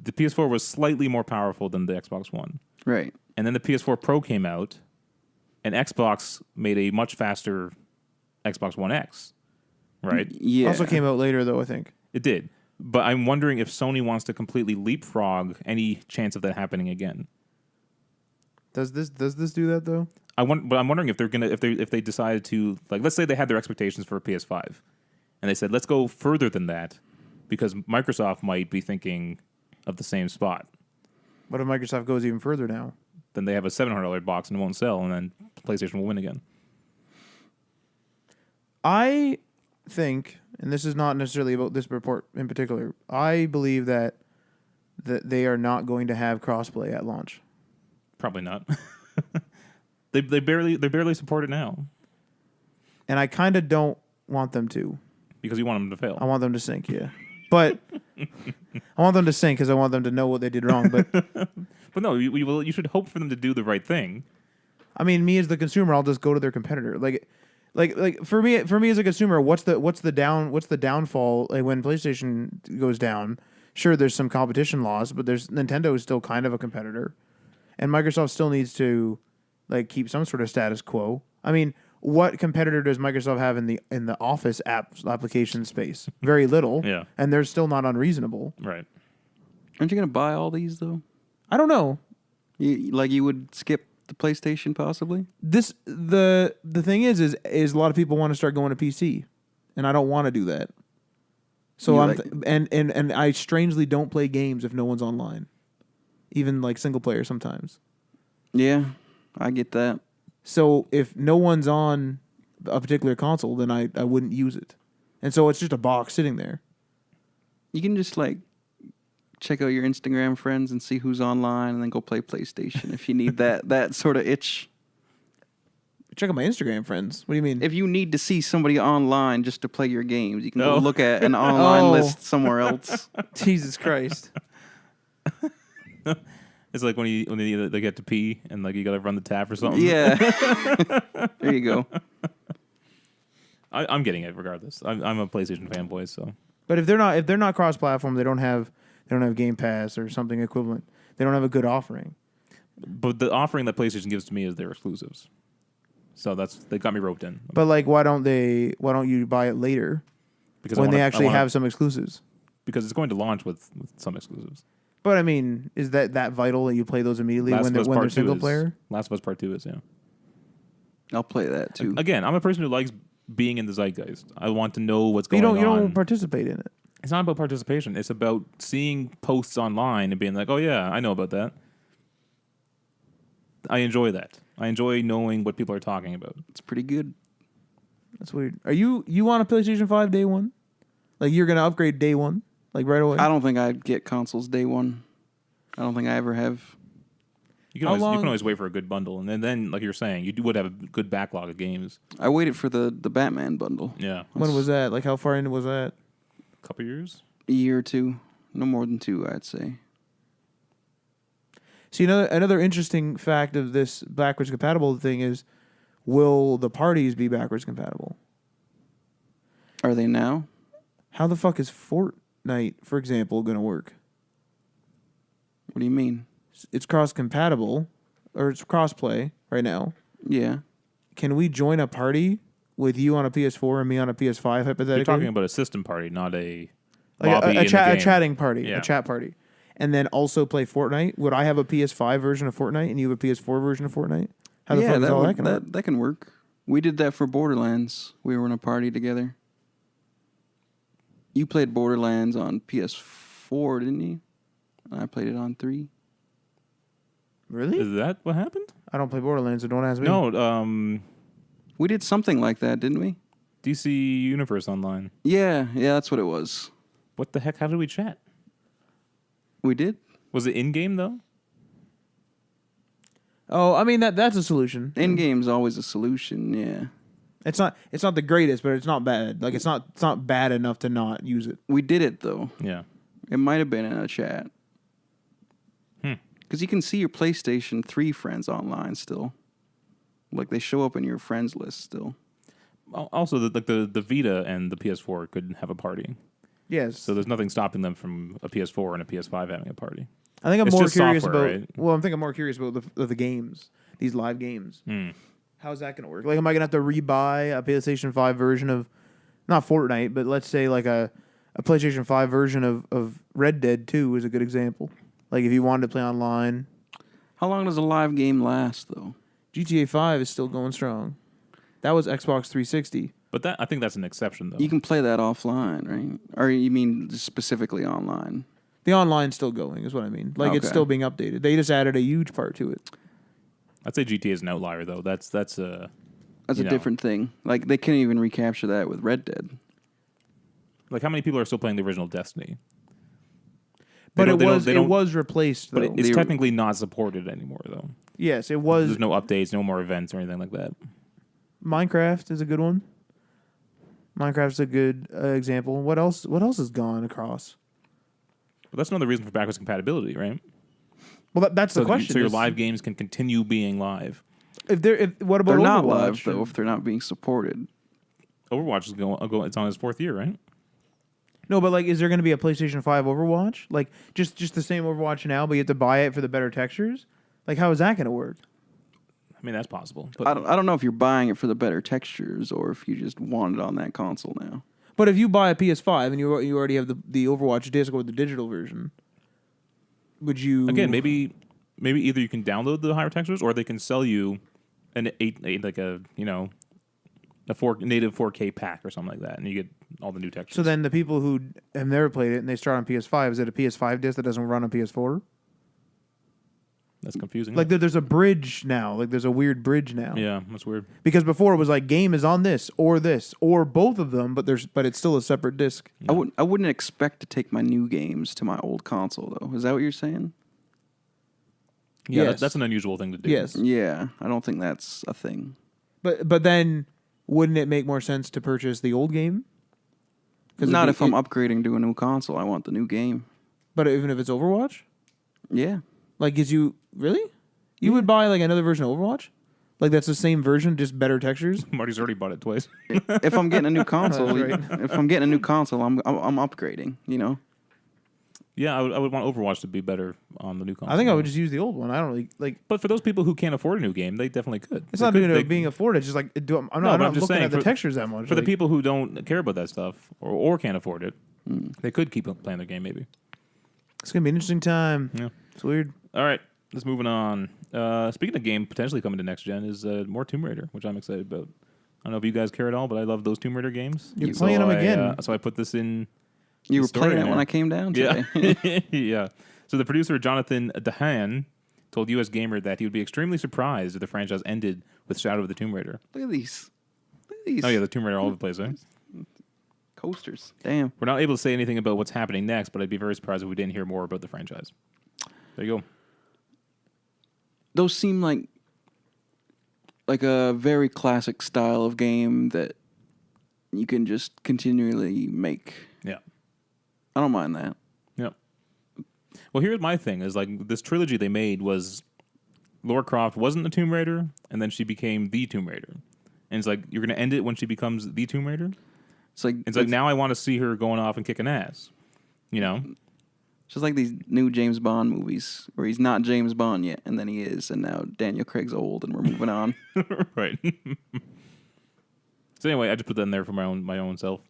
S1: the PS4 was slightly more powerful than the Xbox One.
S2: Right.
S1: And then the PS4 Pro came out, and Xbox made a much faster Xbox One X, right?
S2: Yeah.
S3: Also came out later, though, I think.
S1: It did. But I'm wondering if Sony wants to completely leapfrog any chance of that happening again.
S3: Does this do that, though?
S1: But I'm wondering if they're gonna if they decided to, like, let's say they had their expectations for a PS5, and they said let's go further than that because Microsoft might be thinking of the same spot.
S3: What if Microsoft goes even further now?
S1: Then they have a $700 box and it won't sell, and then PlayStation will win again.
S3: I think, and this is not necessarily about this report in particular, I believe that they are not going to have crossplay at launch.
S1: Probably not. They barely support it now
S3: And I kind of don't want them to.
S1: because you want them to fail.
S3: I want them to sink, yeah. But I want them to sink because I want them to know what they did wrong. But
S1: But no, you should hope for them to do the right thing.
S3: I mean, me as the consumer, I'll just go to their competitor. Like for me as a consumer, what's the downfall like when PlayStation goes down? Sure, there's some competition loss, but Nintendo is still kind of a competitor, and Microsoft still needs to like keep some sort of status quo. I mean, what competitor does Microsoft have in the Office application space? Very little.
S1: Yeah.
S3: And they're still not unreasonable.
S1: Right.
S2: Aren't you going to buy all these, though?
S3: I don't know.
S2: You would skip the PlayStation, possibly?
S3: The thing is a lot of people want to start going to PC, and I don't want to do that. So and I strangely don't play games if no one's online, even like single player sometimes.
S2: Yeah, I get that.
S3: So if no one's on a particular console, then I wouldn't use it, and so it's just a box sitting there.
S2: You can just, like, check out your Instagram friends and see who's online and then go play PlayStation if you need that sort of itch.
S3: Check out my Instagram friends. What do you mean?
S2: If you need to see somebody online just to play your games, you can
S1: Oh.
S2: go look at an online
S3: Oh.
S2: list somewhere else.
S3: Jesus Christ.
S1: It's like when they get to pee and like you got to run the tap or something.
S2: Yeah. There you go.
S1: I'm getting it regardless. I'm a PlayStation fanboy, so
S3: But if they're not cross-platform, they don't have Game Pass or something equivalent. They don't have a good offering.
S1: but the offering that PlayStation gives to me is their exclusives. So they got me roped in.
S3: But like, why don't you buy it later
S1: Because
S3: when they
S1: I
S3: actually
S1: wanna-
S3: have some exclusives?
S1: because it's going to launch with some exclusives.
S3: But I mean, is that vital that you play those immediately when they're single player?
S1: Last of Us Part 2 is, yeah.
S2: I'll play that, too.
S1: Again, I'm a person who likes being in the zeitgeist. I want to know what's
S3: But
S1: going
S3: you
S1: on.
S3: don't participate in it.
S1: It's not about participation. It's about seeing posts online and being like, oh, yeah, I know about that. I enjoy that. I enjoy knowing what people are talking about.
S2: It's pretty good.
S3: That's weird. Are you on a PlayStation 5 day one? Like you're gonna upgrade day one, like right away?
S2: I don't think I'd get consoles day one. I don't think I ever have.
S1: You can always wait for a good bundle, and then like you're saying, you would have a good backlog of games.
S2: I waited for the Batman bundle.
S1: Yeah,
S3: When was that? Like how far into was that?
S1: a couple years.
S2: A year or two. No more than 2, I'd say.
S3: See, another interesting fact of this backwards compatible thing is, will the parties be backwards compatible?
S2: Are they now?
S3: How the fuck is Fortnite, for example, going to work?
S2: What do you mean?
S3: It's cross compatible, or it's cross play right now.
S2: Yeah.
S3: can we join a party with you on a PS4 and me on a PS5 hypothetically?
S1: You're talking about a system party, not a
S3: like
S1: lobby in
S3: a
S1: the game.
S3: chatting party,
S1: Yeah.
S3: a chat party, and then also play Fortnite. Would I have a PS5 version of Fortnite and you have a PS4 version of Fortnite? How the fuck is all that gonna work?
S2: That can work. We did that for Borderlands. We were in a party together. You played Borderlands on PS4, didn't you? I played it on 3.
S3: Really?
S1: Is that what happened?
S3: I don't play Borderlands, so don't ask me.
S1: No,
S2: We did something like that, didn't we?
S1: DC Universe Online.
S2: Yeah, that's what it was.
S1: What the heck? How did we chat?
S2: We did.
S1: Was it in game though?
S3: Oh, I mean that's a solution.
S2: In game's always a solution. Yeah.
S3: It's not the greatest, but it's not bad. Like it's not bad enough to not use it.
S2: We did it though.
S1: Yeah.
S2: It might have been in a chat. Because you can see your PlayStation 3 friends online still. Like they show up in your friends list still.
S1: Also, the Vita and the PS4 could have a party.
S3: Yes.
S1: So there's nothing stopping them from a PS4 and a PS5 having a party.
S3: I think I'm
S1: It's
S3: more
S1: just
S3: curious
S1: software,
S3: about.
S1: right?
S3: Well, I'm thinking more curious about the games, these live games.
S1: Hmm.
S3: How's that gonna work? Like, am I gonna have to rebuy a PlayStation 5 version of, not Fortnite, but let's say like a PlayStation 5 version of Red Dead 2 is a good example. Like if you wanted to play online,
S2: How long does a live game last though?
S3: GTA 5 is still going strong. That was Xbox 360.
S1: But I think that's an exception though.
S2: You can play that offline, right? Or you mean specifically online?
S3: The online's still going, is what I mean. Like it's
S2: Okay.
S3: still being updated. They just added a huge part to it.
S1: I'd say GTA is an outlier though. That's
S2: That's
S1: you
S2: a
S1: know.
S2: different thing. Like they can't even recapture that with Red Dead.
S1: like how many people are still playing the original Destiny?
S3: But it
S1: they don't-
S3: was replaced though.
S1: But it's technically not supported anymore though.
S3: Yes, it was.
S1: There's no updates, no more events or anything like that.
S3: Minecraft is a good one. Minecraft's a good example. What else has gone across?
S1: But that's another reason for backwards compatibility, right?
S3: Well, that's the question.
S1: So your
S3: is,
S1: live games can continue being live.
S3: What about
S2: They're not
S3: Overwatch?
S2: live though if they're not being supported.
S1: Overwatch is going. It's on its 4th year, right?
S3: No, but like, is there going to be a PlayStation 5 Overwatch? Like, just the same Overwatch now, but you have to buy it for the better textures? Like, how is that going to work?
S1: I mean, that's possible. But
S2: I don't know if you're buying it for the better textures or if you just want it on that console now.
S3: But if you buy a PS5 and you already have the Overwatch disc or the digital version, would you
S1: again, maybe either you can download the higher textures or they can sell you an like a native 4K pack or something like that, and you get all the new textures.
S3: So then the people who have never played it and they start on PS5, is it a PS5 disc that doesn't run on PS4?
S1: That's confusing.
S3: Like there's a bridge now. Like there's a weird bridge now.
S1: yeah, that's weird.
S3: Because before it was like game is on this or both of them, but it's still a separate disc.
S2: I wouldn't expect to take my new games to my old console though. Is that what you're saying?
S1: Yeah,
S3: Yes.
S1: that's an unusual thing to do.
S3: Yes.
S2: Yeah, I don't think that's a thing.
S3: But then wouldn't it make more sense to purchase the old game?
S2: Not if I'm upgrading to a new console. I want the new game.
S3: But even if it's Overwatch?
S2: Yeah.
S3: Like gives you really? You would buy like another version of Overwatch? Like that's the same version, just better textures?
S1: Marty's already bought it twice.
S2: If I'm getting a new console,
S3: That's
S2: if I'm getting a new console, I'm upgrading. You know.
S1: Yeah, I would want Overwatch to be better on the new console.
S3: I think I would just use the old one. I don't really like.
S1: But for those people who can't afford a new game, they definitely could.
S3: It's
S1: They
S3: not
S1: could-
S3: even
S1: they-
S3: being afforded. It's just like I'm
S1: but
S3: not
S1: I'm just
S3: looking
S1: saying
S3: at the
S1: for-
S3: textures that much.
S1: For the
S3: Like,
S1: people who don't care about that stuff or can't afford it, they could keep playing their game maybe.
S3: it's gonna be an interesting time.
S1: Yeah.
S3: It's weird.
S1: All right, let's moving on. Speaking of game potentially coming to next gen is more Tomb Raider, which I'm excited about. I don't know if you guys care at all, but I love those Tomb Raider games.
S3: You're playing them again.
S1: So I put this in.
S2: You were
S1: story
S2: playing it
S1: there.
S2: when I came down today.
S1: Yeah. Yeah. So the producer, Jonathan Dahan, told US Gamer that he would be extremely surprised if the franchise ended with Shadow of the Tomb Raider.
S2: Look at these. Look at these
S1: Oh, yeah, the Tomb Raider all over the place, right?
S2: coasters. Damn.
S1: We're not able to say anything about what's happening next, but I'd be very surprised if we didn't hear more about the franchise. There you go.
S2: Those seem like a very classic style of game that you can just continually make.
S1: Yeah.
S2: I don't mind that.
S1: Yep. Well, here's my thing: is like this trilogy they made was Lara Croft wasn't a Tomb Raider, and then she became the Tomb Raider, and it's like you're gonna end it when she becomes the Tomb Raider.
S2: It's like
S1: It's like now I want to see her going off and kicking ass, you know.
S2: Just like these new James Bond movies where he's not James Bond yet, and then he is, and now Daniel Craig's old, and we're moving on.
S1: Right. So anyway, I just put that in there for my own self.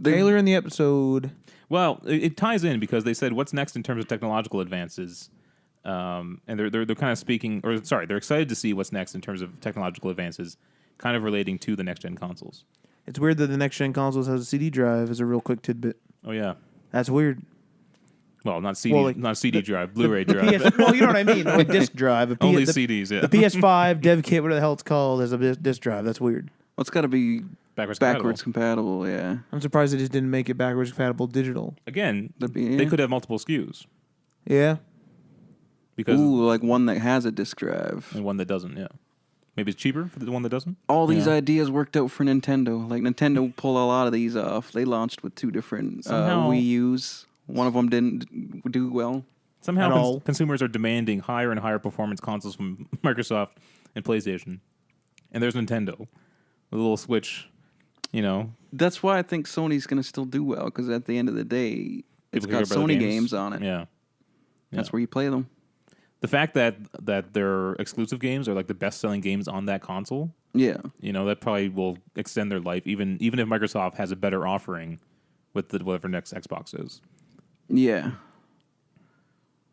S3: Taylor in the episode.
S1: Well, it ties in because they said what's next in terms of technological advances, and they're kind of speaking, or sorry, they're excited to see what's next in terms of technological advances, kind of relating to the next gen consoles.
S3: It's weird that the next gen consoles has a CD drive as a real quick tidbit.
S1: Oh yeah.
S3: That's weird.
S1: Well, not CD, not CD drive, Blu-ray drive.
S3: Well, you know what I mean. Like disc drive.
S1: Only CDs. Yeah.
S3: The PS5 dev kit, whatever the hell it's called, has a disc drive. That's weird.
S2: Well, it's got to be backwards compatible. Yeah.
S3: I'm surprised they just didn't make it backwards compatible digital.
S1: Again, they could have multiple SKUs.
S3: Yeah.
S1: Because
S2: like one that has a disc drive
S1: and one that doesn't. Yeah. Maybe it's cheaper for the one that doesn't.
S2: All these ideas worked out for Nintendo. Like Nintendo pulled a lot of these off. They launched with 2 different Wii U's. One of them didn't do well.
S1: Somehow consumers are demanding higher and higher performance consoles from Microsoft and PlayStation. And there's Nintendo with a little Switch, you know.
S2: That's why I think Sony's going to still do well, because at the end of the day, it's got Sony games on it.
S1: Yeah.
S2: That's where you play them.
S1: The fact that their exclusive games are like the best-selling games on that console,
S2: yeah,
S1: you know, that probably will extend their life, even if Microsoft has a better offering with whatever next Xbox is.
S2: Yeah.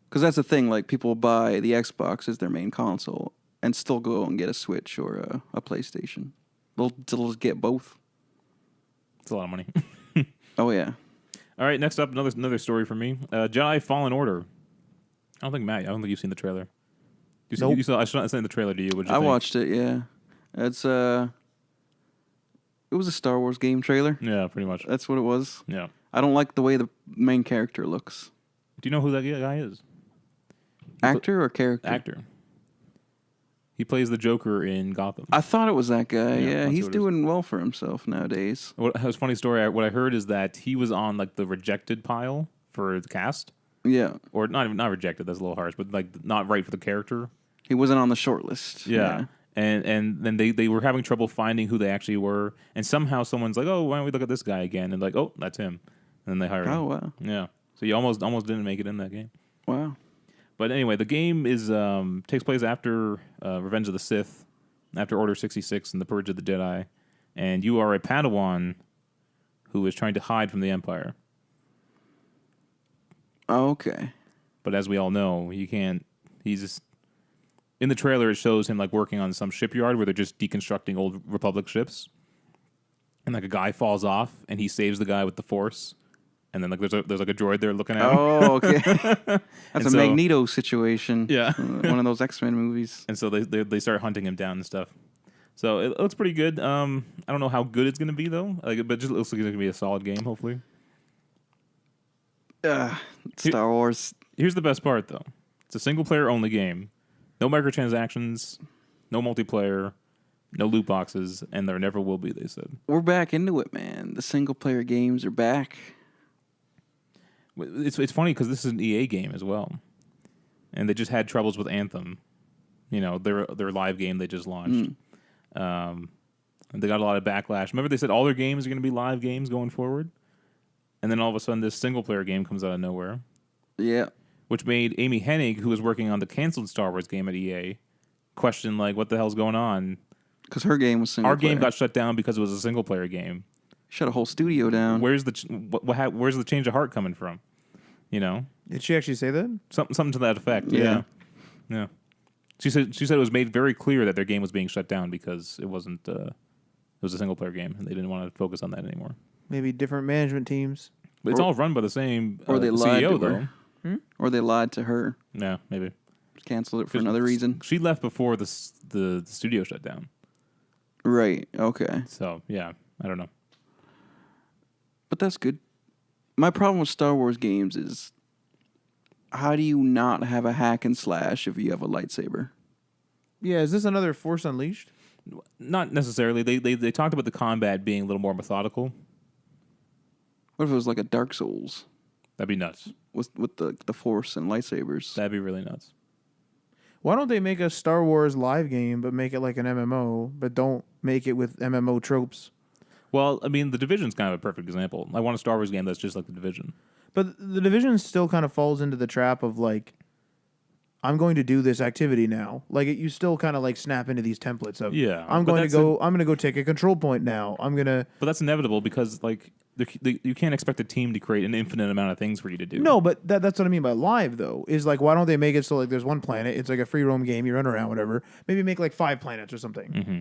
S2: Because that's the thing, like, people buy the Xbox as their main console and still go and get a Switch or a PlayStation. They'll just get both.
S1: It's a lot of money.
S2: Oh, yeah.
S1: All right, next up, another story for me. Jedi Fallen Order. I don't think you've seen the trailer.
S3: Nope.
S1: I sent the trailer to you. What'd you think?
S2: Watched it, yeah. It was a Star Wars game trailer.
S1: Yeah, pretty much.
S2: That's what it was.
S1: Yeah.
S2: I don't like the way the main character looks.
S1: Do you know who that guy is?
S2: Actor or character?
S1: Actor. He plays the Joker in Gotham.
S2: I thought it was that guy. Yeah, he's doing well for himself nowadays.
S1: What a funny story. What I heard is that he was on like the rejected pile for the cast.
S2: Yeah.
S1: Or not rejected, that's a little harsh, but like not right for the character.
S2: He wasn't on the short list.
S1: Yeah. And then they were having trouble finding who they actually were. And somehow someone's like, oh, why don't we look at this guy again? And like, oh, that's him. And then they hired him.
S2: Oh, wow.
S1: Yeah. So you almost didn't make it in that game.
S2: Wow.
S1: But anyway, the game takes place after Revenge of the Sith, after Order 66 and the Purge of the Jedi. And you are a Padawan who is trying to hide from the Empire.
S2: Oh, okay.
S1: But as we all know, he can't. He's just, in the trailer, it shows him like working on some shipyard where they're just deconstructing old Republic ships, and like a guy falls off, and he saves the guy with the Force, and then like there's like a droid there looking at him.
S2: Oh, okay. That's a Magneto situation.
S1: Yeah,
S2: one of those X-Men movies.
S1: And so they start hunting him down and stuff. So it looks pretty good. I don't know how good it's gonna be though. But it just looks like it's gonna be a solid game, hopefully.
S2: Star Wars.
S1: Here's the best part, though. It's a single-player only game. No microtransactions, no multiplayer, no loot boxes, and there never will be, they said.
S2: We're back into it, man. The single-player games are back.
S1: It's funny because this is an EA game as well. And they just had troubles with Anthem. You know, their live game they just launched. And they got a lot of backlash. Remember they said all their games are going to be live games going forward? And then all of a sudden, this single-player game comes out of nowhere.
S2: Yeah.
S1: Which made Amy Hennig, who was working on the canceled Star Wars game at EA, question, like, what the hell's going on?
S2: Because her game was single-player.
S1: Our game got shut down because it was a single-player game.
S2: Shut a whole studio down.
S1: Where's where's the change of heart coming from? You know?
S3: Did she actually say that?
S1: Something to that effect. Yeah. She said it was made very clear that their game was being shut down because it wasn't. It was a single-player game, and they didn't want to focus on that anymore.
S3: Maybe different management teams.
S1: But it's all run by the same
S2: or they lied
S1: CEO,
S2: to her.
S1: though.
S2: Or they lied to her.
S1: Yeah, maybe.
S2: Canceled it for another reason.
S1: She left before the studio shut down.
S2: Right, okay.
S1: So, yeah, I don't know.
S2: But that's good. My problem with Star Wars games is, how do you not have a hack and slash if you have a lightsaber?
S3: Yeah, is this another Force Unleashed?
S1: Not necessarily. They talked about the combat being a little more methodical.
S2: What if it was like a Dark Souls?
S1: That'd be nuts.
S2: With the Force and lightsabers.
S1: That'd be really nuts.
S3: Why don't they make a Star Wars live game, but make it like an MMO, but don't make it with MMO tropes?
S1: Well, I mean, The Division's kind of a perfect example. I want a Star Wars game that's just like The Division.
S3: But the Division still kind of falls into the trap of like, I'm going to do this activity now. Like you still kind of like snap into these templates of
S1: Yeah,
S3: I'm
S1: but
S3: going to go take a control point now. I'm gonna.
S1: But that's inevitable because like you can't expect a team to create an infinite amount of things for you to do.
S3: No, but that's what I mean by live though. Is like why don't they make it so like there's one planet, it's like a free roam game, you run around, whatever. Maybe make like 5 planets or something.
S1: Mm-hmm.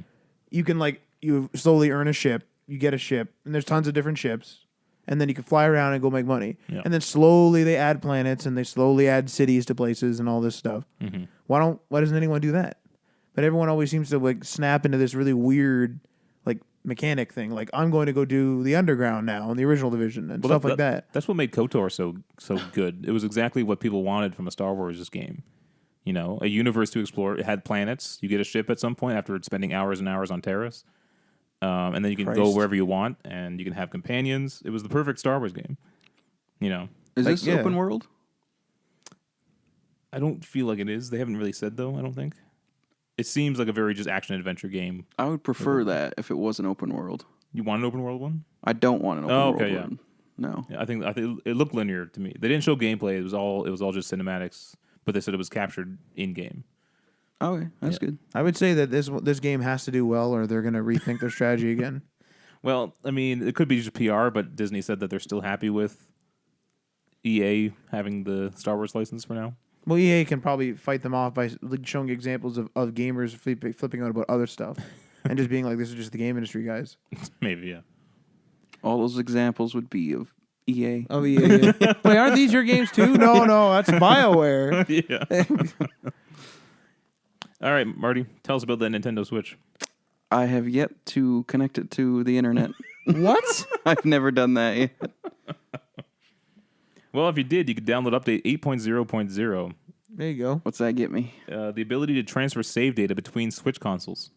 S3: You can like you slowly earn a ship, you get a ship, and there's tons of different ships. And then you can fly around and go make money.
S1: Yeah.
S3: And then slowly they add planets and they slowly add cities to places and all this stuff.
S1: Mm-hmm.
S3: Why doesn't anyone do that? But everyone always seems to like snap into this really weird like mechanic thing. Like I'm going to go do the underground now in the original Division and stuff like that.
S1: That's what made KOTOR so good. It was exactly what people wanted from a Star Wars game. You know, a universe to explore. It had planets. You get a ship at some point after spending hours and hours on Terrace. And then you can go wherever you want, and you can have companions. It was the perfect Star Wars game. You know,
S2: Is this open world?
S1: I don't feel like it is. They haven't really said though. I don't think. It seems like a very just action adventure game.
S2: I would prefer that if it was an open world.
S1: You want an open world one?
S2: I don't want an open world
S1: yeah.
S2: one. No.
S1: Yeah, I think it looked linear to me. They didn't show gameplay. It was all just cinematics. But they said it was captured in game.
S2: Okay, that's good.
S3: I would say that this game has to do well, or they're going to rethink their strategy again.
S1: Well, I mean, it could be just PR, but Disney said that they're still happy with EA having the Star Wars license for now.
S3: Well, EA can probably fight them off by showing examples of gamers flipping out about other stuff and just being like, "This is just the game industry, guys."
S1: Maybe, yeah.
S2: All those examples would be of EA.
S3: Oh, EA. Yeah. Wait, aren't these your games too? No, that's BioWare.
S1: Yeah. All right, Marty, tell us about that Nintendo Switch.
S2: I have yet to connect it to the internet.
S3: What?
S2: I've never done that yet.
S1: Well, if you did, you could download update 8.0.0.
S3: There you go.
S2: What's that get me?
S1: The ability to transfer save data between Switch consoles.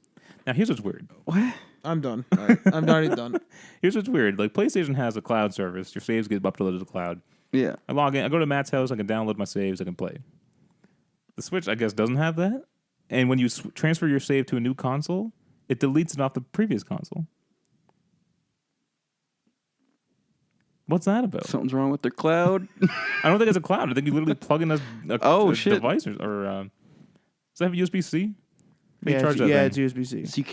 S1: Now, here's what's weird.
S2: What?
S3: I'm done. All right. I'm already done.
S1: Here's what's weird. Like, PlayStation has a cloud service. Your saves get uploaded to the cloud.
S2: Yeah.
S1: I log in. I go to Matt's house. I can download my saves. I can play. The Switch, I guess, doesn't have that. And when you transfer your save to a new console, it deletes it off the previous console. What's that about?
S2: Something's wrong with their cloud.
S1: I don't think it's a cloud. I think you literally plug in a device or does that have USB-C?
S3: It's USB-C.
S2: So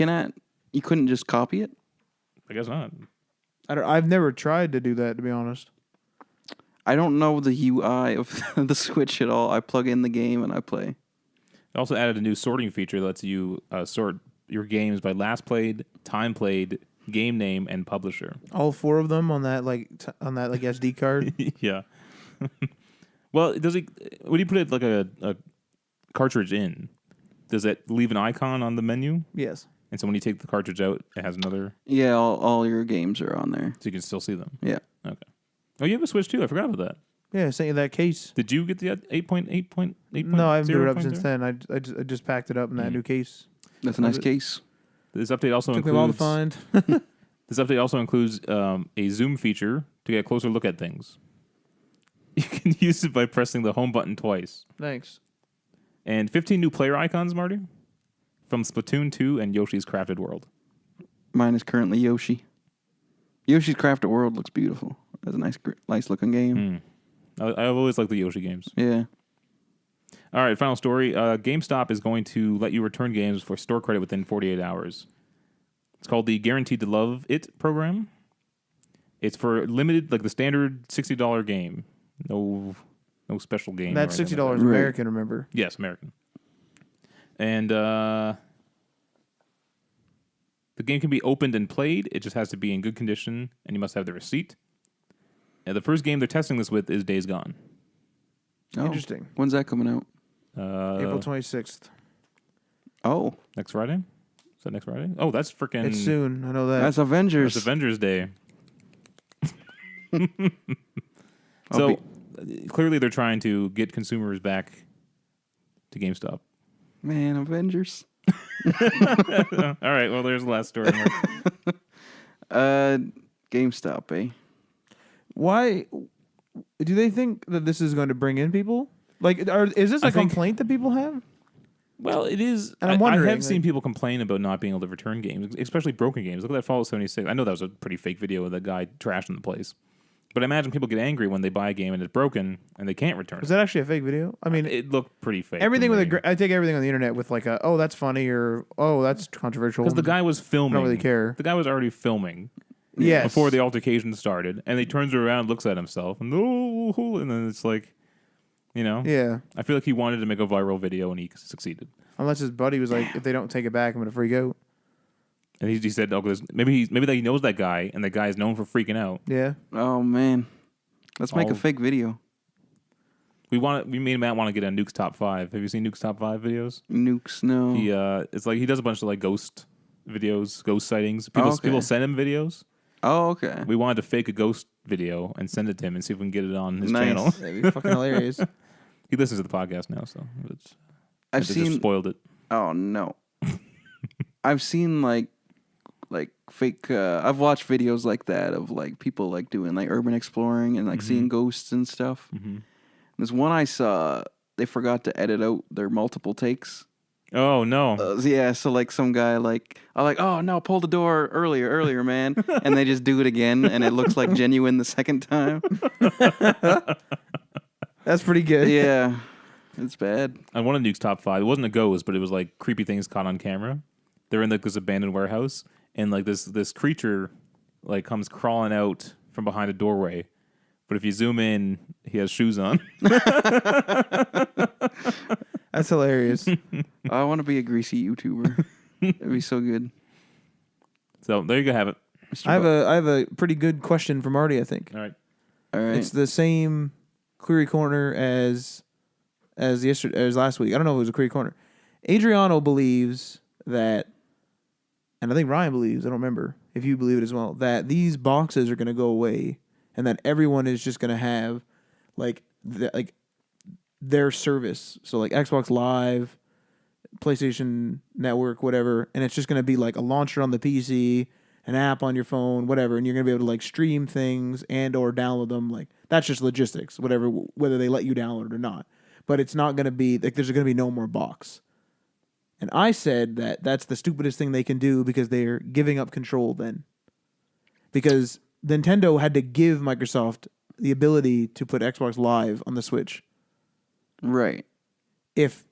S2: you couldn't just copy it?
S1: I guess not.
S3: I've never tried to do that, to be honest.
S2: I don't know the UI of the Switch at all. I plug in the game and I play.
S1: It also added a new sorting feature that lets you sort your games by last played, time played, game name, and publisher.
S3: All 4 of them on that SD card.
S1: Yeah. Well, when you put it like a cartridge in, does it leave an icon on the menu?
S3: Yes.
S1: And so when you take the cartridge out, it has another.
S2: Yeah, all your games are on there.
S1: So you can still see them.
S2: Yeah.
S1: Okay. Oh, you have a Switch too. I forgot about that.
S3: Yeah, I sent you that case.
S1: Did you get the 8.8.8?
S3: No, I haven't booted it up since then. I just packed it up in that new case.
S2: That's a nice case.
S1: This update also
S3: Took me a while to find.
S1: This update also includes a zoom feature to get a closer look at things. You can use it by pressing the home button twice.
S3: Thanks.
S1: And 15 new player icons, Marty, from Splatoon 2 and Yoshi's Crafted World.
S2: Mine is currently Yoshi. Yoshi's Crafted World looks beautiful. It's a nice looking game.
S1: I've always liked the Yoshi games.
S2: Yeah.
S1: All right, final story. GameStop is going to let you return games for store credit within 48 hours. It's called the Guaranteed to Love It program. It's for limited, like the standard $60 game. No special game.
S3: That's $60
S2: Right.
S3: American, remember?
S1: Yes, American. And the game can be opened and played. It just has to be in good condition, and you must have the receipt. And the first game they're testing this with is Days Gone.
S2: Oh.
S3: Interesting.
S2: When's that coming out?
S3: April 26th.
S2: Oh.
S1: Next Friday? Is that next Friday? Oh, that's freaking...
S3: It's soon. I know that.
S2: That's Avengers.
S1: It's Avengers Day. So, clearly they're trying to get consumers back to GameStop.
S2: Man, Avengers.
S1: All right, well, there's the last story.
S2: GameStop, eh?
S3: Why do they think that this is going to bring in people? Like, is this a complaint that people have?
S1: Well, it is.
S3: And I'm wondering,
S1: I have seen people complain about not being able to return games, especially broken games. Look at that Fallout 76. I know that was a pretty fake video of that guy trashing the place. But I imagine people get angry when they buy a game and it's broken and they can't return
S3: Was
S1: it.
S3: that actually a fake video? I mean,
S1: It looked pretty fake.
S3: everything with I take everything on the internet with like oh that's funny or oh that's controversial.
S1: because the guy was filming.
S3: I don't really care.
S1: The guy was already filming
S3: Yes.
S1: before the altercation started, and he turns around, looks at himself, and and then it's like,
S3: Yeah.
S1: I feel like he wanted to make a viral video and he succeeded.
S3: Unless his buddy was like, if they don't take it back, I'm gonna freak out.
S1: And he said, "Oh, maybe that he knows that guy, and the guy is known for freaking out."
S3: Yeah.
S2: Oh man, let's make a fake video.
S1: Me and Matt want to get on Nuke's top 5. Have you seen Nuke's top 5 videos?
S2: Nukes, no.
S1: It's like he does a bunch of like ghost videos, ghost sightings. People send him videos.
S2: Oh, okay.
S1: We wanted to fake a ghost video and send it to him and see if we can get it on his
S2: Nice.
S1: channel.
S3: That'd be fucking hilarious.
S1: He listens to the podcast now, so I
S2: I've
S1: just
S2: seen.
S1: spoiled it.
S2: Oh no. I've seen like fake. I've watched videos like that of like people like doing like urban exploring and like seeing ghosts and stuff.
S1: Mm-hmm.
S2: There's one I saw. They forgot to edit out their multiple takes.
S1: Oh no!
S2: Yeah, so like some guy oh no, pull the door earlier, man, and they just do it again, and it looks like genuine the second time.
S3: That's pretty good.
S2: Yeah, it's bad.
S1: I wanted Nuke's top 5. It wasn't a ghost, but it was like creepy things caught on camera. They're in like this abandoned warehouse, and like this creature like comes crawling out from behind a doorway. But if you zoom in, he has shoes on.
S3: That's hilarious.
S2: I want to be a greasy YouTuber. That'd be so good.
S1: So there you go, have it.
S2: Mr.
S3: I have a pretty good question for Marty, I think.
S1: All right.
S2: All right.
S3: It's the same query corner as last week. I don't know if it was a query corner. Adriano believes that, and I think Ryan believes, I don't remember if you believe it as well, that these boxes are going to go away and that everyone is just going to have their service. So like Xbox Live, PlayStation Network, whatever, and it's just going to be like a launcher on the PC, an app on your phone, whatever, and you're going to be able to like stream things and or download them. Like that's just logistics, whatever, whether they let you download it or not. But it's not going to be like there's going to be no more box. And I said that that's the stupidest thing they can do because they're giving up control then. Because Nintendo had to give Microsoft the ability to put Xbox Live on the Switch.
S2: Right.
S3: If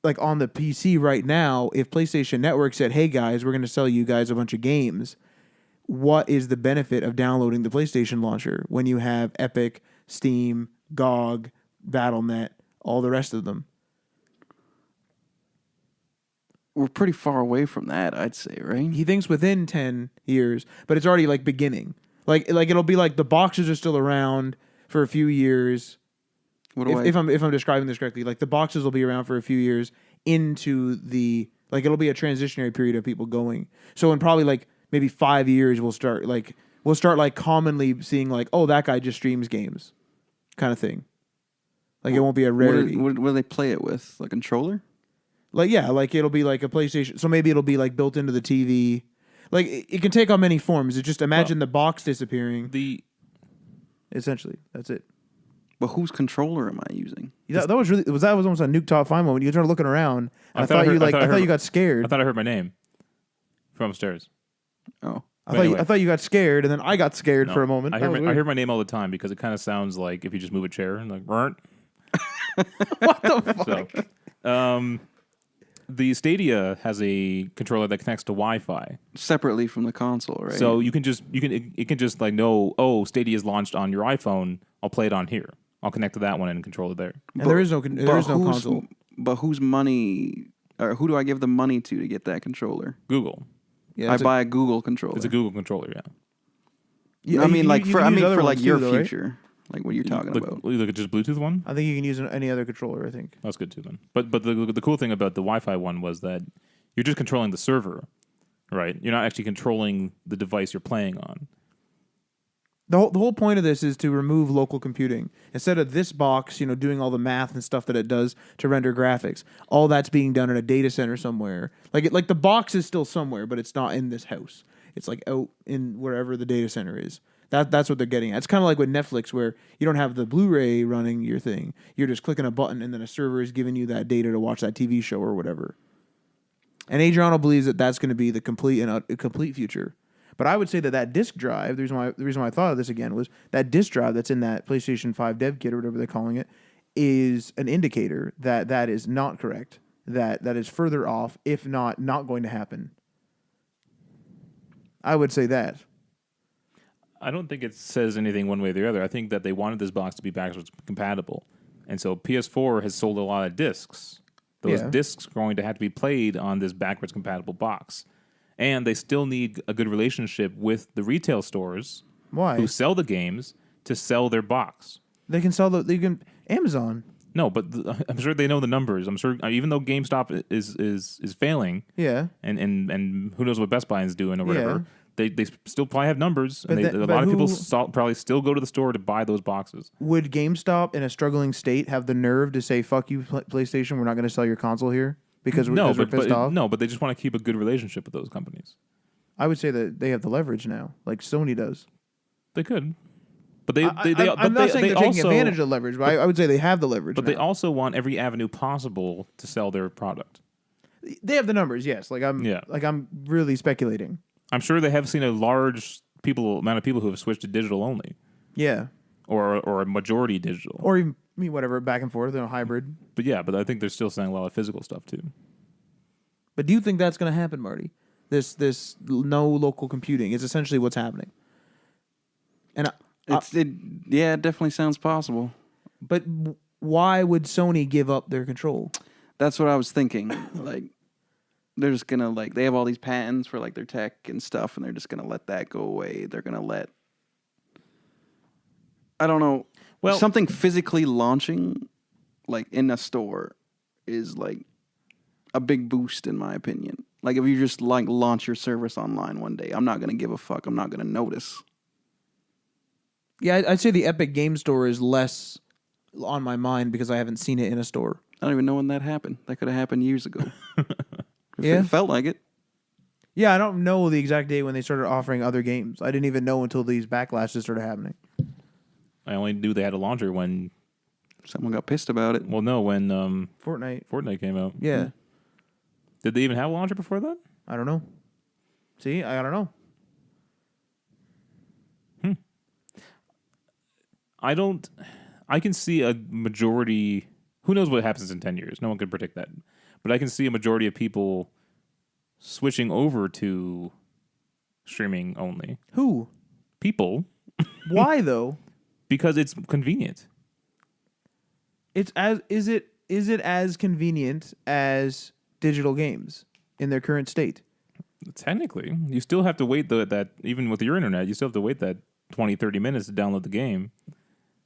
S3: like on the PC right now, if PlayStation Network said, "Hey guys, we're going to sell you guys a bunch of games," what is the benefit of downloading the PlayStation launcher when you have Epic, Steam, GOG, Battle.net, all the rest of them?
S2: We're pretty far away from that, I'd say, right?
S3: He thinks within 10 years, but it's already like beginning. Like it'll be like the boxes are still around for a few years. If I'm describing this correctly, like the boxes will be around for a few years into the like it'll be a transitionary period of people going. So in probably like maybe 5 years we'll start commonly seeing like, oh, that guy just streams games, kind of thing. Like it won't be a rarity.
S2: What do they play it with? Like a controller?
S3: Like yeah, like it'll be like a PlayStation. So maybe it'll be like built into the TV. Like it can take on many forms. It's just imagine the box disappearing. Essentially, that's it.
S2: But whose controller am I using?
S3: Yeah, that was almost a Nuke Top 5 moment. You started looking around. And I thought you got scared.
S1: I thought I heard my name from upstairs.
S2: Oh.
S3: I thought you got scared, and then I got scared for a moment.
S1: I hear my name all the time because it kind of sounds like if you just move a chair and like, "Rrrt."
S3: What the fuck?
S1: So, the Stadia has a controller that connects to Wi-Fi
S2: Separately from the console, right?
S1: so it can just like know, oh, Stadia is launched on your iPhone. I'll play it on here. I'll connect to that one and control it there.
S3: And there is no console.
S2: But whose money, or who do I give the money to get that controller?
S1: Google.
S3: Yeah,
S2: I buy a Google controller.
S1: It's a Google controller, yeah.
S3: Yeah,
S2: I mean,
S3: you
S2: like
S3: can
S2: for
S3: use other
S2: your
S3: ones too, though, right?
S2: future, like what you're talking about.
S1: You look at just Bluetooth one.
S3: I think you can use any other controller. I think.
S1: That's good too then. But the cool thing about the Wi-Fi one was that you're just controlling the server, right? You're not actually controlling the device you're playing on.
S3: The whole point of this is to remove local computing. Instead of this box, doing all the math and stuff that it does to render graphics, all that's being done in a data center somewhere. Like the box is still somewhere, but it's not in this house. It's like out in wherever the data center is. That's what they're getting at. It's kind of like with Netflix, where you don't have the Blu-ray running your thing. You're just clicking a button, and then a server is giving you that data to watch that TV show or whatever. And Adriano believes that that's going to be the complete future. But I would say that disk drive, the reason why I thought of this again was that disk drive that's in that PlayStation 5 dev kit or whatever they're calling it is an indicator that is not correct. That is further off, if not going to happen. I would say that.
S1: I don't think it says anything one way or the other. I think that they wanted this box to be backwards compatible. And so PS4 has sold a lot of discs. Those discs are going to have to be played on this backwards compatible box. And they still need a good relationship with the retail stores who sell the games to sell their box.
S3: They can sell Amazon.
S1: No, but I'm sure they know the numbers. I'm sure even though GameStop is failing, and who knows what Best Buy is doing or whatever, they still probably have numbers, and a lot of people probably still go to the store to buy those boxes.
S3: Would GameStop in a struggling state have the nerve to say, "Fuck you, PlayStation, we're not going to sell your console here because we're pissed off"?
S1: No, but they just want to keep a good relationship with those companies.
S3: I would say that they have the leverage now, like Sony does.
S1: They could. But
S3: I'm not saying they're taking advantage of the leverage, but I would say they have the leverage.
S1: But
S3: now.
S1: they also want every avenue possible to sell their product.
S3: They have the numbers, yes. I'm really speculating.
S1: I'm sure they have seen a large amount of people who have switched to digital only.
S3: Yeah.
S1: Or a majority digital.
S3: Or even whatever, back and forth, hybrid.
S1: But I think they're still selling a lot of physical stuff too.
S3: But do you think that's going to happen, Marty? This no local computing is essentially what's happening. And
S2: it definitely sounds possible.
S3: But why would Sony give up their control?
S2: That's what I was thinking. Like, they're just gonna they have all these patents for their tech and stuff, and they're just gonna let that go away. They're gonna let, I don't know. Well, something physically launching in a store is a big boost in my opinion. If you just launch your service online one day, I'm not gonna give a fuck. I'm not gonna notice.
S3: Yeah, I'd say the Epic Game Store is less on my mind because I haven't seen it in a store.
S2: I don't even know when that happened. That could have happened years ago.
S3: Yeah,
S2: it felt like it.
S3: Yeah, I don't know the exact date when they started offering other games. I didn't even know until these backlashes started happening.
S1: I only knew they had a launcher when
S2: someone got pissed about it.
S1: Well, no, when
S3: Fortnite
S1: came out.
S3: Yeah.
S1: Did they even have a launcher before that?
S3: I don't know. See, I don't know.
S1: I can see a majority. Who knows what happens in 10 years? No one can predict that. But I can see a majority of people switching over to streaming only.
S3: Who?
S1: People.
S3: Why though?
S1: Because it's convenient.
S3: Is it as convenient as digital games in their current state?
S1: Technically, you still have to wait that even with your internet, you still have to wait that 20, 30 minutes to download the game.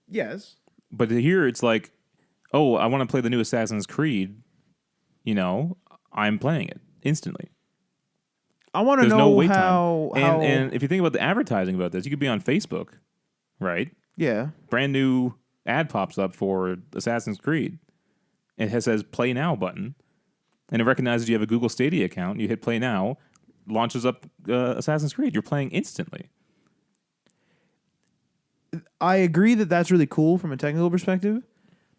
S3: Yes.
S1: But here it's I want to play the new Assassin's Creed. I'm playing it instantly.
S3: I want to know
S1: no wait
S3: how,
S1: time. And if you think about the advertising about this, you could be on Facebook, right?
S3: Yeah.
S1: Brand new ad pops up for Assassin's Creed. It says Play Now button. And it recognizes you have a Google Stadia account. You hit Play Now, launches up Assassin's Creed. You're playing instantly.
S3: I agree that that's really cool from a technical perspective,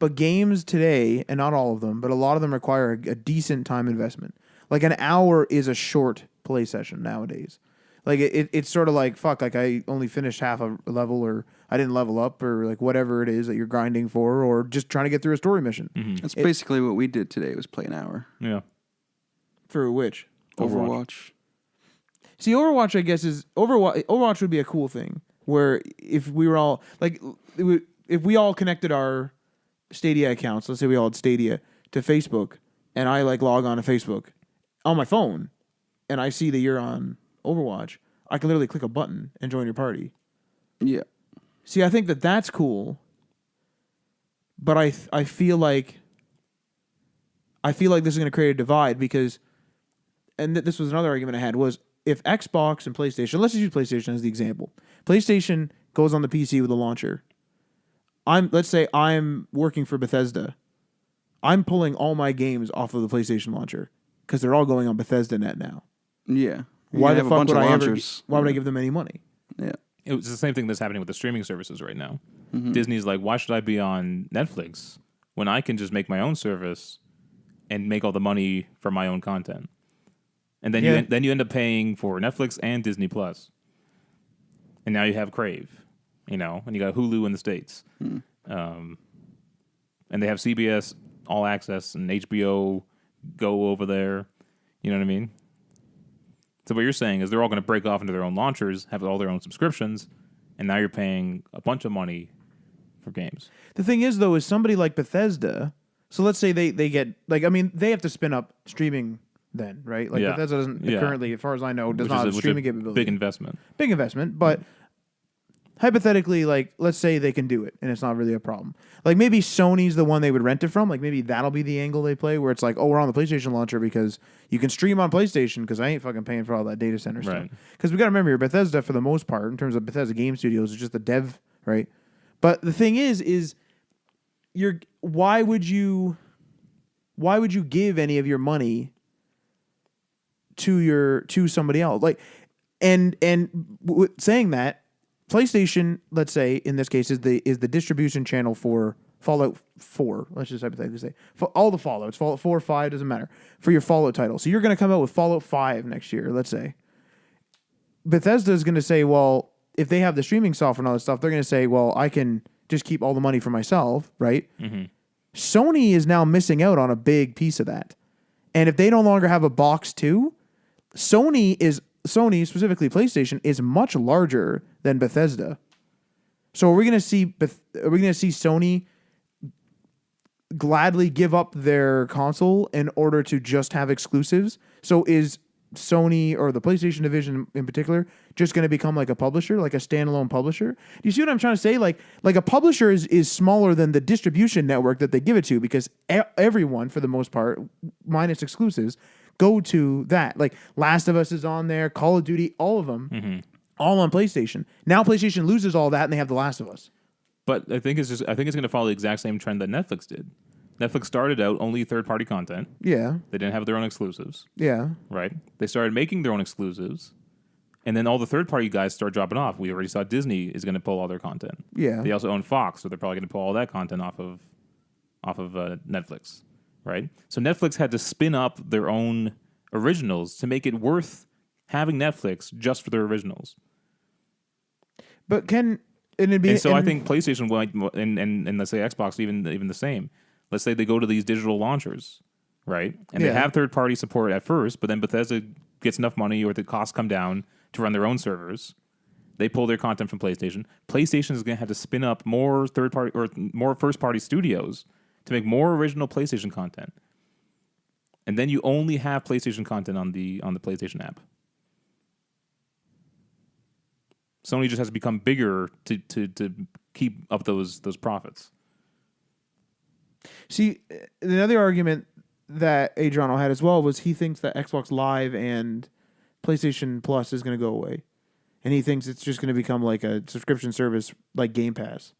S3: but games today, and not all of them, but a lot of them require a decent time investment. An hour is a short play session nowadays. It's sort of I only finished half a level, or I didn't level up, or whatever it is that you're grinding for, or just trying to get through a story mission.
S2: Mm-hmm. That's basically what we did today, was play an hour.
S1: Yeah.
S3: For which?
S2: Overwatch.
S3: See, Overwatch, I guess, Overwatch would be a cool thing. Where if we were all if we all connected our Stadia accounts, let's say we all had Stadia to Facebook, and I log on to Facebook on my phone, and I see that you're on Overwatch, I can literally click a button and join your party.
S2: Yeah.
S3: See, I think that that's cool, but I feel like this is going to create a divide because, and this was another argument I had was if Xbox and PlayStation, let's just use PlayStation as the example. PlayStation goes on the PC with a launcher. Let's say I'm working for Bethesda. I'm pulling all my games off of the PlayStation launcher because they're all going on Bethesda Net now.
S2: Yeah.
S3: Why the fuck would why would I give them any money?
S2: Yeah.
S1: It was the same thing that's happening with the streaming services right now. Mm-hmm. Disney's why should I be on Netflix when I can just make my own service and make all the money from my own content? And then you end up paying for Netflix and Disney Plus. and now you have Crave, and you got Hulu in the States, and they have CBS All Access and HBO Go over there. You know what I mean? So what you're saying is they're all going to break off into their own launchers, have all their own subscriptions, and now you're paying a bunch of money for games.
S3: The thing is, though, is somebody like Bethesda. So let's say they get they have to spin up streaming then, right? Like Bethesda doesn't currently, as far as I know, does not have streaming capability.
S1: Big investment,
S3: but hypothetically, like let's say they can do it and it's not really a problem. Like maybe Sony's the one they would rent it from. Like maybe that'll be the angle they play, where it's like, oh, we're on the PlayStation launcher because you can stream on PlayStation because I ain't fucking paying for all that data center stuff. Because we got to remember, your Bethesda for the most part, in terms of Bethesda Game Studios, is just the dev, right? But the thing is why would you give any of your money to somebody else? Like, and saying that, PlayStation, let's say in this case, is the distribution channel for Fallout 4. Let's just hypothetically say for all the Fallouts, Fallout 4 or 5 doesn't matter, for your Fallout title. So you're going to come out with Fallout 5 next year. Let's say Bethesda is going to say, well, if they have the streaming software and all this stuff, they're going to say, well, I can just keep all the money for myself, right? Mm-hmm. Sony is now missing out on a big piece of that, and if they no longer have a box too, Sony, specifically PlayStation, is much larger than Bethesda. So are we going to see Sony gladly give up their console in order to just have exclusives? So is Sony, or the PlayStation division in particular, just going to become like a publisher, like a standalone publisher? Do you see what I'm trying to say? Like a publisher is smaller than the distribution network that they give it to, because everyone, for the most part, minus exclusives, go to that. Like Last of Us is on there, Call of Duty, all of them, all on PlayStation. Now PlayStation loses all that and they have The Last of Us.
S1: But I think it's going to follow the exact same trend that Netflix did. Netflix started out only third-party content.
S3: Yeah.
S1: They didn't have their own exclusives.
S3: Yeah.
S1: Right? They started making their own exclusives, and then all the third-party guys start dropping off. We already saw Disney is going to pull all their content.
S3: Yeah.
S1: They also own Fox, so they're probably going to pull all that content off of Netflix. Right? So Netflix had to spin up their own originals to make it worth having Netflix just for their originals.
S3: But I think
S1: PlayStation and let's say Xbox even the same. Let's say they go to these digital launchers, right? And they have third-party support at first, but then Bethesda gets enough money or the costs come down to run their own servers. They pull their content from PlayStation. PlayStation is going to have to spin up more third-party or more first-party studios to make more original PlayStation content. And then you only have PlayStation content on the PlayStation app. Sony just has to become bigger to keep up those profits.
S3: See, another argument that Adriano had as well was he thinks that Xbox Live and PlayStation Plus is going to go away. And he thinks it's just going to become like a subscription service like Game Pass.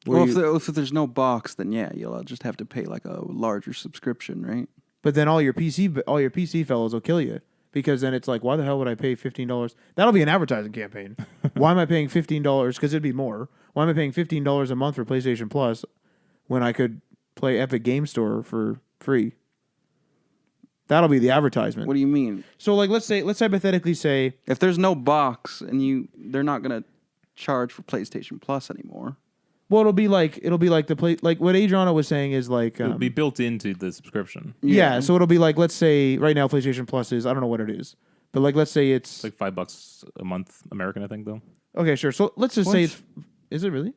S2: Well, if there's no box, then you'll just have to pay like a larger subscription, right?
S3: But then all your PC fellows will kill you, because then it's like, why the hell would I pay $15? That'll be an advertising campaign. Why am I paying $15? Because it'd be more. Why am I paying $15 a month for PlayStation Plus when I could play Epic Game Store for free? That'll be the advertisement.
S2: What do you mean?
S3: So like, let's hypothetically say,
S2: if there's no box and they're not gonna charge for PlayStation Plus anymore.
S3: Well, it'll be like like what Adriano was saying is like
S1: it'll be built into the subscription.
S3: Yeah, so it'll be like, let's say right now PlayStation Plus is, I don't know what it is, but like let's say it's
S1: like $5 a month American, I think, though.
S3: Okay, sure. So let's just say is it really?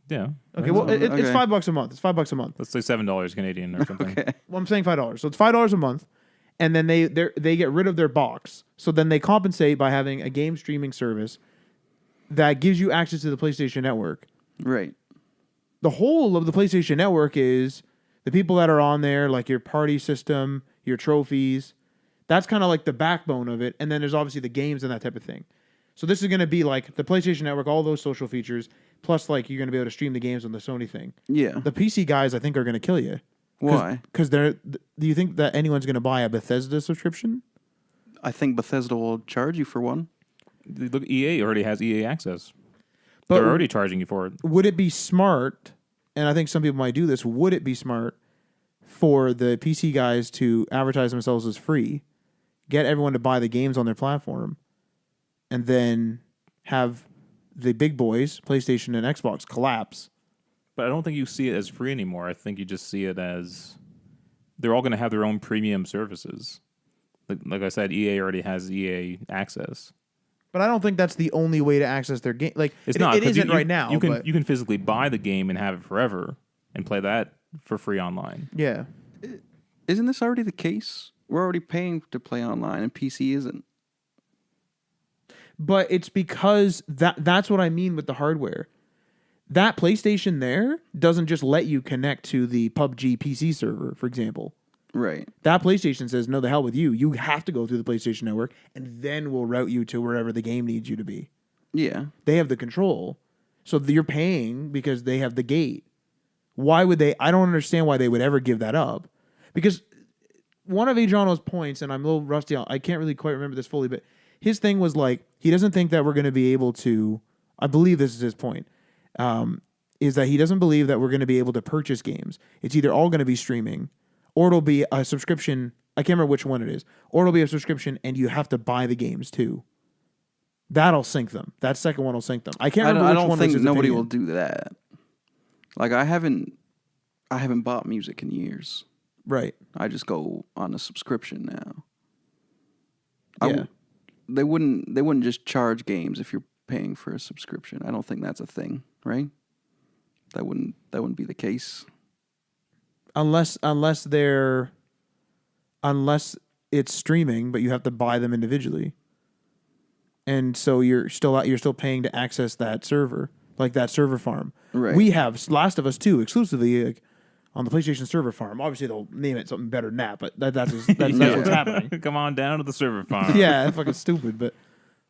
S1: Yeah.
S3: Okay. Well, it's $5 a month. It's $5 a month.
S1: Let's say $7 Canadian or something.
S2: Okay.
S3: Well, I'm saying $5. So it's $5 a month, and then they get rid of their box. So then they compensate by having a game streaming service that gives you access to the PlayStation Network.
S2: Right.
S3: The whole of the PlayStation Network is the people that are on there, like your party system, your trophies. That's kind of like the backbone of it. And then there's obviously the games and that type of thing. So this is going to be like the PlayStation Network, all those social features, plus like you're going to be able to stream the games on the Sony thing.
S2: Yeah.
S3: The PC guys, I think, are going to kill you.
S2: Why?
S3: Because do you think that anyone's going to buy a Bethesda subscription?
S2: I think Bethesda will charge you for one.
S1: Look, EA already has EA access.
S3: But
S1: they're already charging you for it.
S3: Would it be smart, and I think some people might do this, would it be smart for the PC guys to advertise themselves as free, get everyone to buy the games on their platform, and then have the big boys, PlayStation and Xbox, collapse.
S1: But I don't think you see it as free anymore. I think you just see it as they're all going to have their own premium services. Like I said, EA already has EA access.
S3: But I don't think that's the only way to access their game. Like
S1: It's not.
S3: it
S1: 'Cause
S3: isn't right now.
S1: You can
S3: but
S1: you can physically buy the game and have it forever and play that for free online.
S3: yeah,
S2: Isn't this already the case? We're already paying to play online, and PC isn't.
S3: but it's because that's what I mean with the hardware. That PlayStation there doesn't just let you connect to the PUBG PC server, for example.
S2: Right.
S3: That PlayStation says, no, the hell with you. You have to go through the PlayStation Network, and then we'll route you to wherever the game needs you to be.
S2: Yeah.
S3: They have the control. So you're paying because they have the gate. Why would they? I don't understand why they would ever give that up. Because one of Adriano's points, and I'm a little rusty on, I can't really quite remember this fully, but his thing was like, he doesn't think that we're going to be able to, I believe this is his point, is that he doesn't believe that we're going to be able to purchase games. It's either all going to be streaming, or it'll be a subscription. I can't remember which one it is. Or it'll be a subscription, and you have to buy the games too. That'll sink them. That second one will sink them. I can't remember which
S2: I don't
S3: one
S2: think
S3: was his
S2: nobody
S3: opinion.
S2: will do that. Like I haven't bought music in years.
S3: Right.
S2: I just go on a subscription now.
S3: Yeah.
S2: They wouldn't just charge games if you're paying for a subscription. I don't think that's a thing, right? That wouldn't be the case.
S3: Unless it's streaming, but you have to buy them individually. And so you're still paying to access that server, like that server farm.
S2: Right.
S3: We have Last of Us 2 exclusively like, on the PlayStation server farm. Obviously, they'll name it something better than that, but that's what's happening.
S1: Come on down to the server farm.
S3: Yeah, that's fucking stupid, but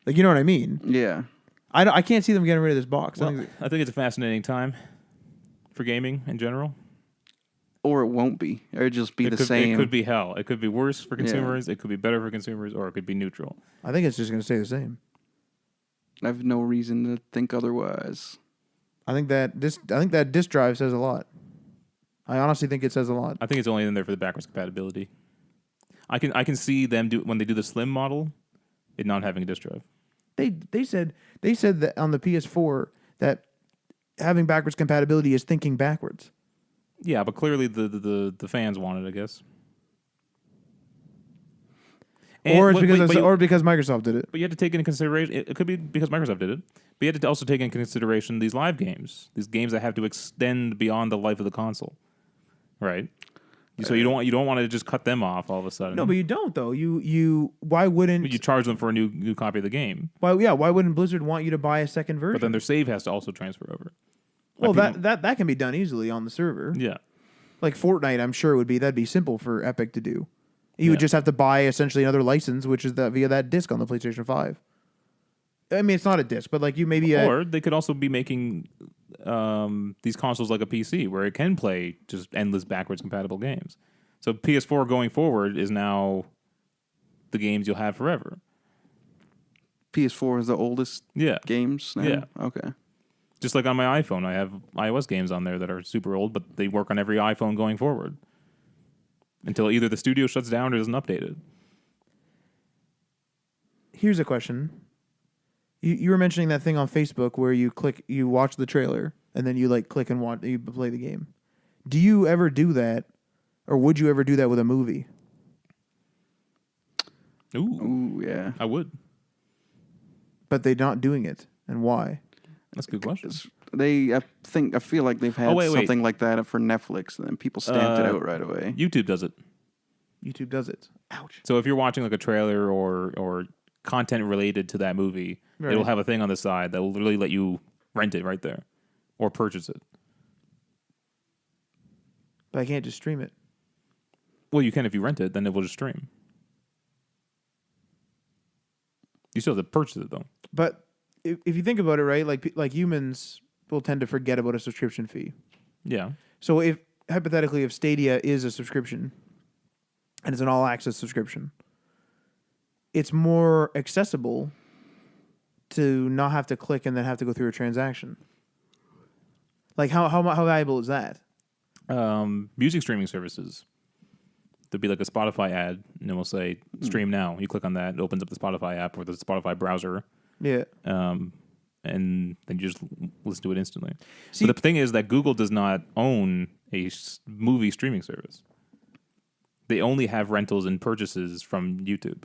S3: like you know what I mean.
S2: Yeah.
S3: I can't see them getting rid of this box.
S1: Well, I think it's a fascinating time for gaming in general.
S2: Or it won't be. Or it'll just be the same.
S1: It could be hell. It could be worse for consumers. It could be better for consumers, or it could be neutral.
S3: I think it's just going to stay the same.
S2: I have no reason to think otherwise.
S3: I think that disk drive says a lot. I honestly think it says a lot.
S1: I think it's only in there for the backwards compatibility. I can see them when they do the slim model, it not having a disk drive.
S3: They said that on the PS4 that having backwards compatibility is thinking backwards.
S1: Yeah, but clearly the fans want it, I guess.
S3: Or it's because Microsoft did it.
S1: But you have to take into consideration, it could be because Microsoft did it, but you have to also take into consideration these live games, these games that have to extend beyond the life of the console, right? So you don't want to just cut them off all of a sudden.
S3: No, but you don't though. Why wouldn't
S1: you charge them for a new copy of the game?
S3: Why wouldn't Blizzard want you to buy a second version?
S1: But then their save has to also transfer over.
S3: Well, that can be done easily on the server.
S1: Yeah.
S3: Like Fortnite, I'm sure that'd be simple for Epic to do. You would just have to buy essentially another license, which is via that disc on the PlayStation 5. I mean, it's not a disc, but like you maybe...
S1: Or they could also be making these consoles like a PC, where it can play just endless backwards compatible games. So PS4 going forward is now the games you'll have forever.
S2: PS4 is the oldest games now?
S1: Yeah.
S2: Okay.
S1: Just like on my iPhone, I have iOS games on there that are super old, but they work on every iPhone going forward. Until either the studio shuts down or doesn't update it.
S3: Here's a question. You were mentioning that thing on Facebook where you watch the trailer, and then you like click and you play the game. Do you ever do that, or would you ever do that with a movie?
S2: Ooh, yeah.
S1: I would.
S3: But they're not doing it, and why?
S1: That's a good question.
S2: I feel like they've had something like that for Netflix, and then people stamped it out right away.
S1: YouTube does it.
S3: YouTube does it. Ouch.
S1: So if you're watching like a trailer or content related to that movie, it'll have a thing on the side that will literally let you rent it right there or purchase it.
S3: But I can't just stream it.
S1: Well, you can if you rent it, then it will just stream. You still have to purchase it though.
S3: But if you think about it, right, like humans will tend to forget about a subscription fee.
S1: Yeah.
S3: So if hypothetically Stadia is a subscription and it's an all access subscription, it's more accessible to not have to click and then have to go through a transaction. Like how valuable is that?
S1: Music streaming services. There'd be like a Spotify ad, and it will say "Stream now." You click on that, it opens up the Spotify app or the Spotify browser.
S3: Yeah.
S1: and then you just listen to it instantly.
S3: See-
S1: But the thing is that Google does not own a movie streaming service. They only have rentals and purchases from YouTube.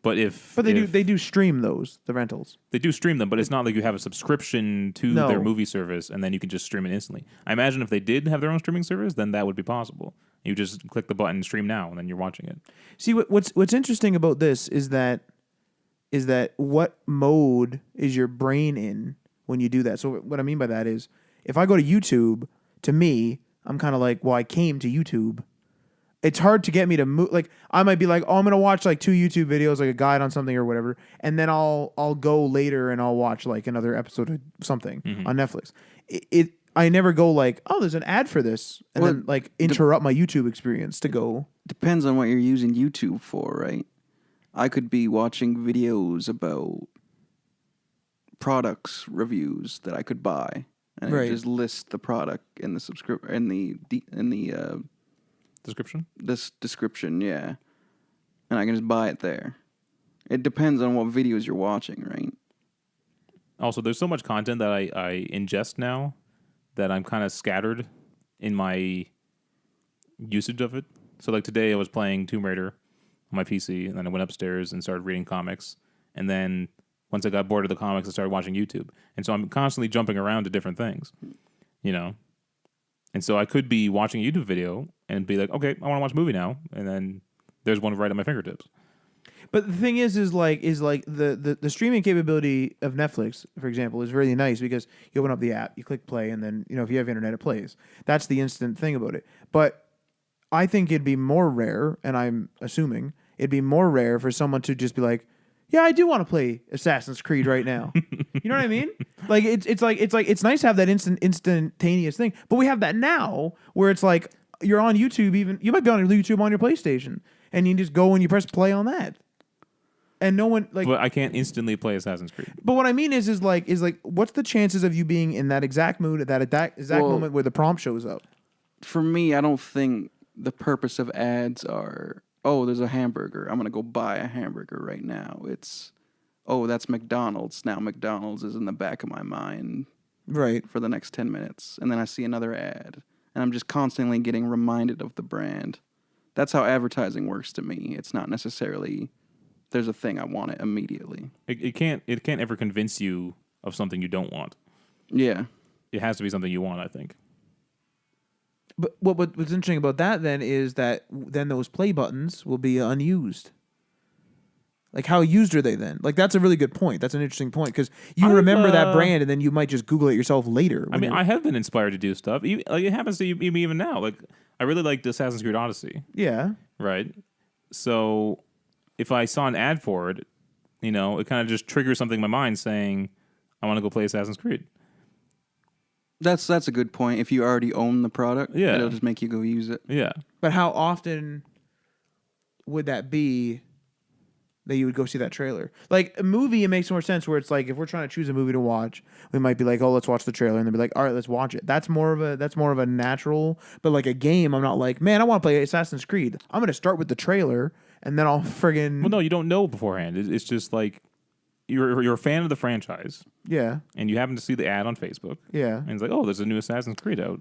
S1: But
S3: they do stream the rentals.
S1: they do stream them, but it's not like you have a subscription to
S3: No.
S1: their movie service and then you can just stream it instantly. I imagine if they did have their own streaming service, then that would be possible. You just click the button, stream now, and then you're watching it.
S3: See, what's interesting about this is that what mode is your brain in when you do that? So what I mean by that is, if I go to YouTube, to me, I'm kind of like, well, I came to YouTube. It's hard to get me to move. Like, I might be like, oh, I'm gonna watch like 2 YouTube videos, like a guide on something or whatever, and then I'll go later and I'll watch like another episode of something on Netflix. I never go like, oh, there's an ad for this, and then like interrupt my YouTube experience to go.
S2: Depends on what you're using YouTube for, right? I could be watching videos about products reviews that I could buy, and
S3: Right.
S2: it just list the product in the
S1: Description?
S2: this description, yeah, and I can just buy it there. It depends on what videos you're watching, right?
S1: Also, there's so much content that I ingest now that I'm kind of scattered in my usage of it. So like today I was playing Tomb Raider on my PC, and then I went upstairs and started reading comics. And then once I got bored of the comics, I started watching YouTube. And so I'm constantly jumping around to different things, you know? And so I could be watching a YouTube video and be like, okay, I want to watch a movie now. And then there's one right at my fingertips.
S3: But the thing is the streaming capability of Netflix, for example, is really nice because you open up the app, you click play, and then, you know, if you have internet, it plays. That's the instant thing about it. But I think it'd be more rare, and I'm assuming it'd be more rare for someone to just be like, yeah, I do want to play Assassin's Creed right now. You know what I mean? Like it's nice to have that instantaneous thing, but we have that now where it's like you're on YouTube. Even you might be on YouTube on your PlayStation, and you just go and you press play on that, and no one like.
S1: But I can't instantly play Assassin's Creed.
S3: But what I mean is what's the chances of you being in that exact mood at that exact moment where the prompt shows up?
S2: For me, I don't think the purpose of ads are, oh, there's a hamburger, I'm going to go buy a hamburger right now. It's, oh, that's McDonald's. Now McDonald's is in the back of my mind
S3: Right.
S2: for the next 10 minutes. And then I see another ad. And I'm just constantly getting reminded of the brand. That's how advertising works to me. It's not necessarily, there's a thing, I want it immediately.
S1: It can't ever convince you of something you don't want.
S2: Yeah.
S1: It has to be something you want, I think.
S3: But what's interesting about that then is that then those play buttons will be unused. Like, how used are they then? Like, that's a really good point. That's an interesting point because you remember that brand and then you might just Google it yourself later.
S1: I mean, I have been inspired to do stuff. Like, it happens to you even now. Like, I really liked Assassin's Creed Odyssey,
S3: yeah.
S1: right? So if I saw an ad for it, you know, it kind of just triggers something in my mind saying, I want to go play Assassin's Creed.
S2: That's a good point. If you already own the product,
S1: Yeah.
S2: it'll just make you go use it.
S1: Yeah.
S3: But how often would that be that you would go see that trailer? Like a movie, it makes more sense where it's like if we're trying to choose a movie to watch, we might be like, oh, let's watch the trailer, and then be like, all right, let's watch it. That's more of a natural. But like a game, I'm not like, man, I want to play Assassin's Creed. I'm gonna start with the trailer, and then I'll friggin'
S1: Well, no, you don't know beforehand. It's just like you're a fan of the franchise,
S3: yeah,
S1: and you happen to see the ad on Facebook,
S3: yeah.
S1: and it's like, oh, there's a new Assassin's Creed out,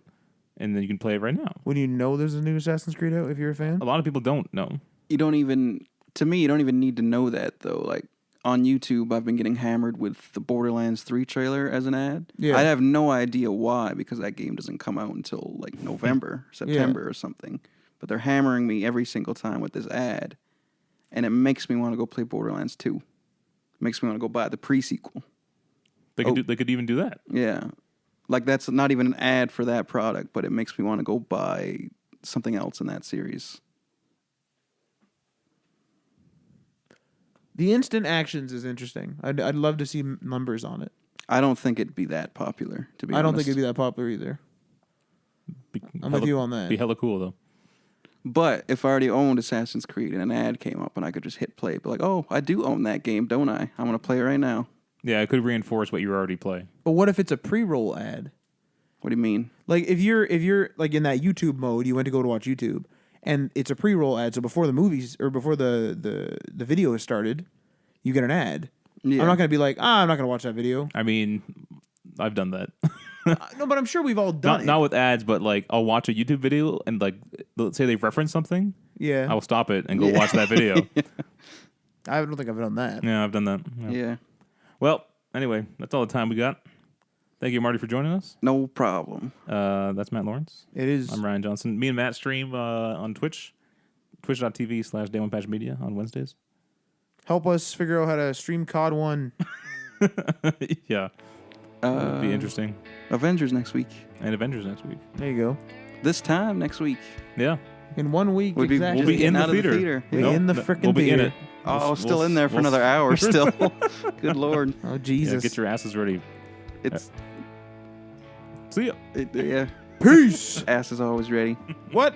S1: and then you can play it right now.
S3: When you know there's a new Assassin's Creed out, if you're a fan,
S1: A lot of people don't know.
S2: You don't even need to know that though. Like on YouTube, I've been getting hammered with the Borderlands 3 trailer as an ad.
S3: Yeah.
S2: I have no idea why, because that game doesn't come out until like November, September or something. But they're hammering me every single time with this ad, and it makes me want to go play Borderlands 2. It makes me want to go buy the pre-sequel.
S1: They could even do that.
S2: Yeah. Like that's not even an ad for that product, but it makes me want to go buy something else in that series.
S3: the instant actions is interesting. I'd love to see numbers on it.
S2: I don't think it'd be that popular, to be honest.
S3: I don't think it'd be that popular either. I'm with you on that.
S1: Be hella cool though.
S2: But if I already owned Assassin's Creed and an ad came up and I could just hit play, be like, oh, I do own that game, don't I? I'm going to play it right now.
S1: Yeah, it could reinforce what you already play.
S3: But what if it's a pre-roll ad?
S2: What do you mean?
S3: Like if you're like in that YouTube mode, you went to go to watch YouTube, and it's a pre-roll ad. So before the movies or before the video is started, you get an ad.
S2: Yeah.
S3: I'm not gonna be like, I'm not gonna watch that video.
S1: I mean, I've done that.
S3: No, but I'm sure we've all done
S1: Not with ads, but like I'll watch a YouTube video and like let's say they reference something,
S3: Yeah,
S1: I will stop it and go watch that video.
S3: I don't think I've done that.
S1: Yeah, I've done that.
S2: Yeah.
S1: Well, anyway, that's all the time we got. Thank you, Marty, for joining us.
S2: No problem.
S1: That's Matt Lawrence.
S3: It is.
S1: I'm Ryan Johnson. Me and Matt stream on Twitch, twitch.tv/Day1Patch Media on Wednesdays.
S3: Help us figure out how to stream COD 1.
S1: Yeah. It'll be interesting.
S2: Avengers next week.
S1: And Avengers next week.
S3: There you go.
S2: This time next week.
S1: Yeah.
S3: In 1 week,
S2: We'll be-
S3: exactly.
S1: We'll be in
S2: getting
S1: the
S2: out of the
S1: theater.
S2: theater.
S3: We'll be
S1: Nope,
S3: in the
S1: no,
S3: frickin'
S1: we'll be in
S3: theater.
S1: it.
S2: Oh, still in there for another hour still. Good Lord.
S3: Oh,
S1: Yeah,
S3: Jesus.
S1: get your asses ready.
S2: It's,
S1: See ya.
S2: yeah.
S3: Peace.
S2: Ass is always ready.
S3: What?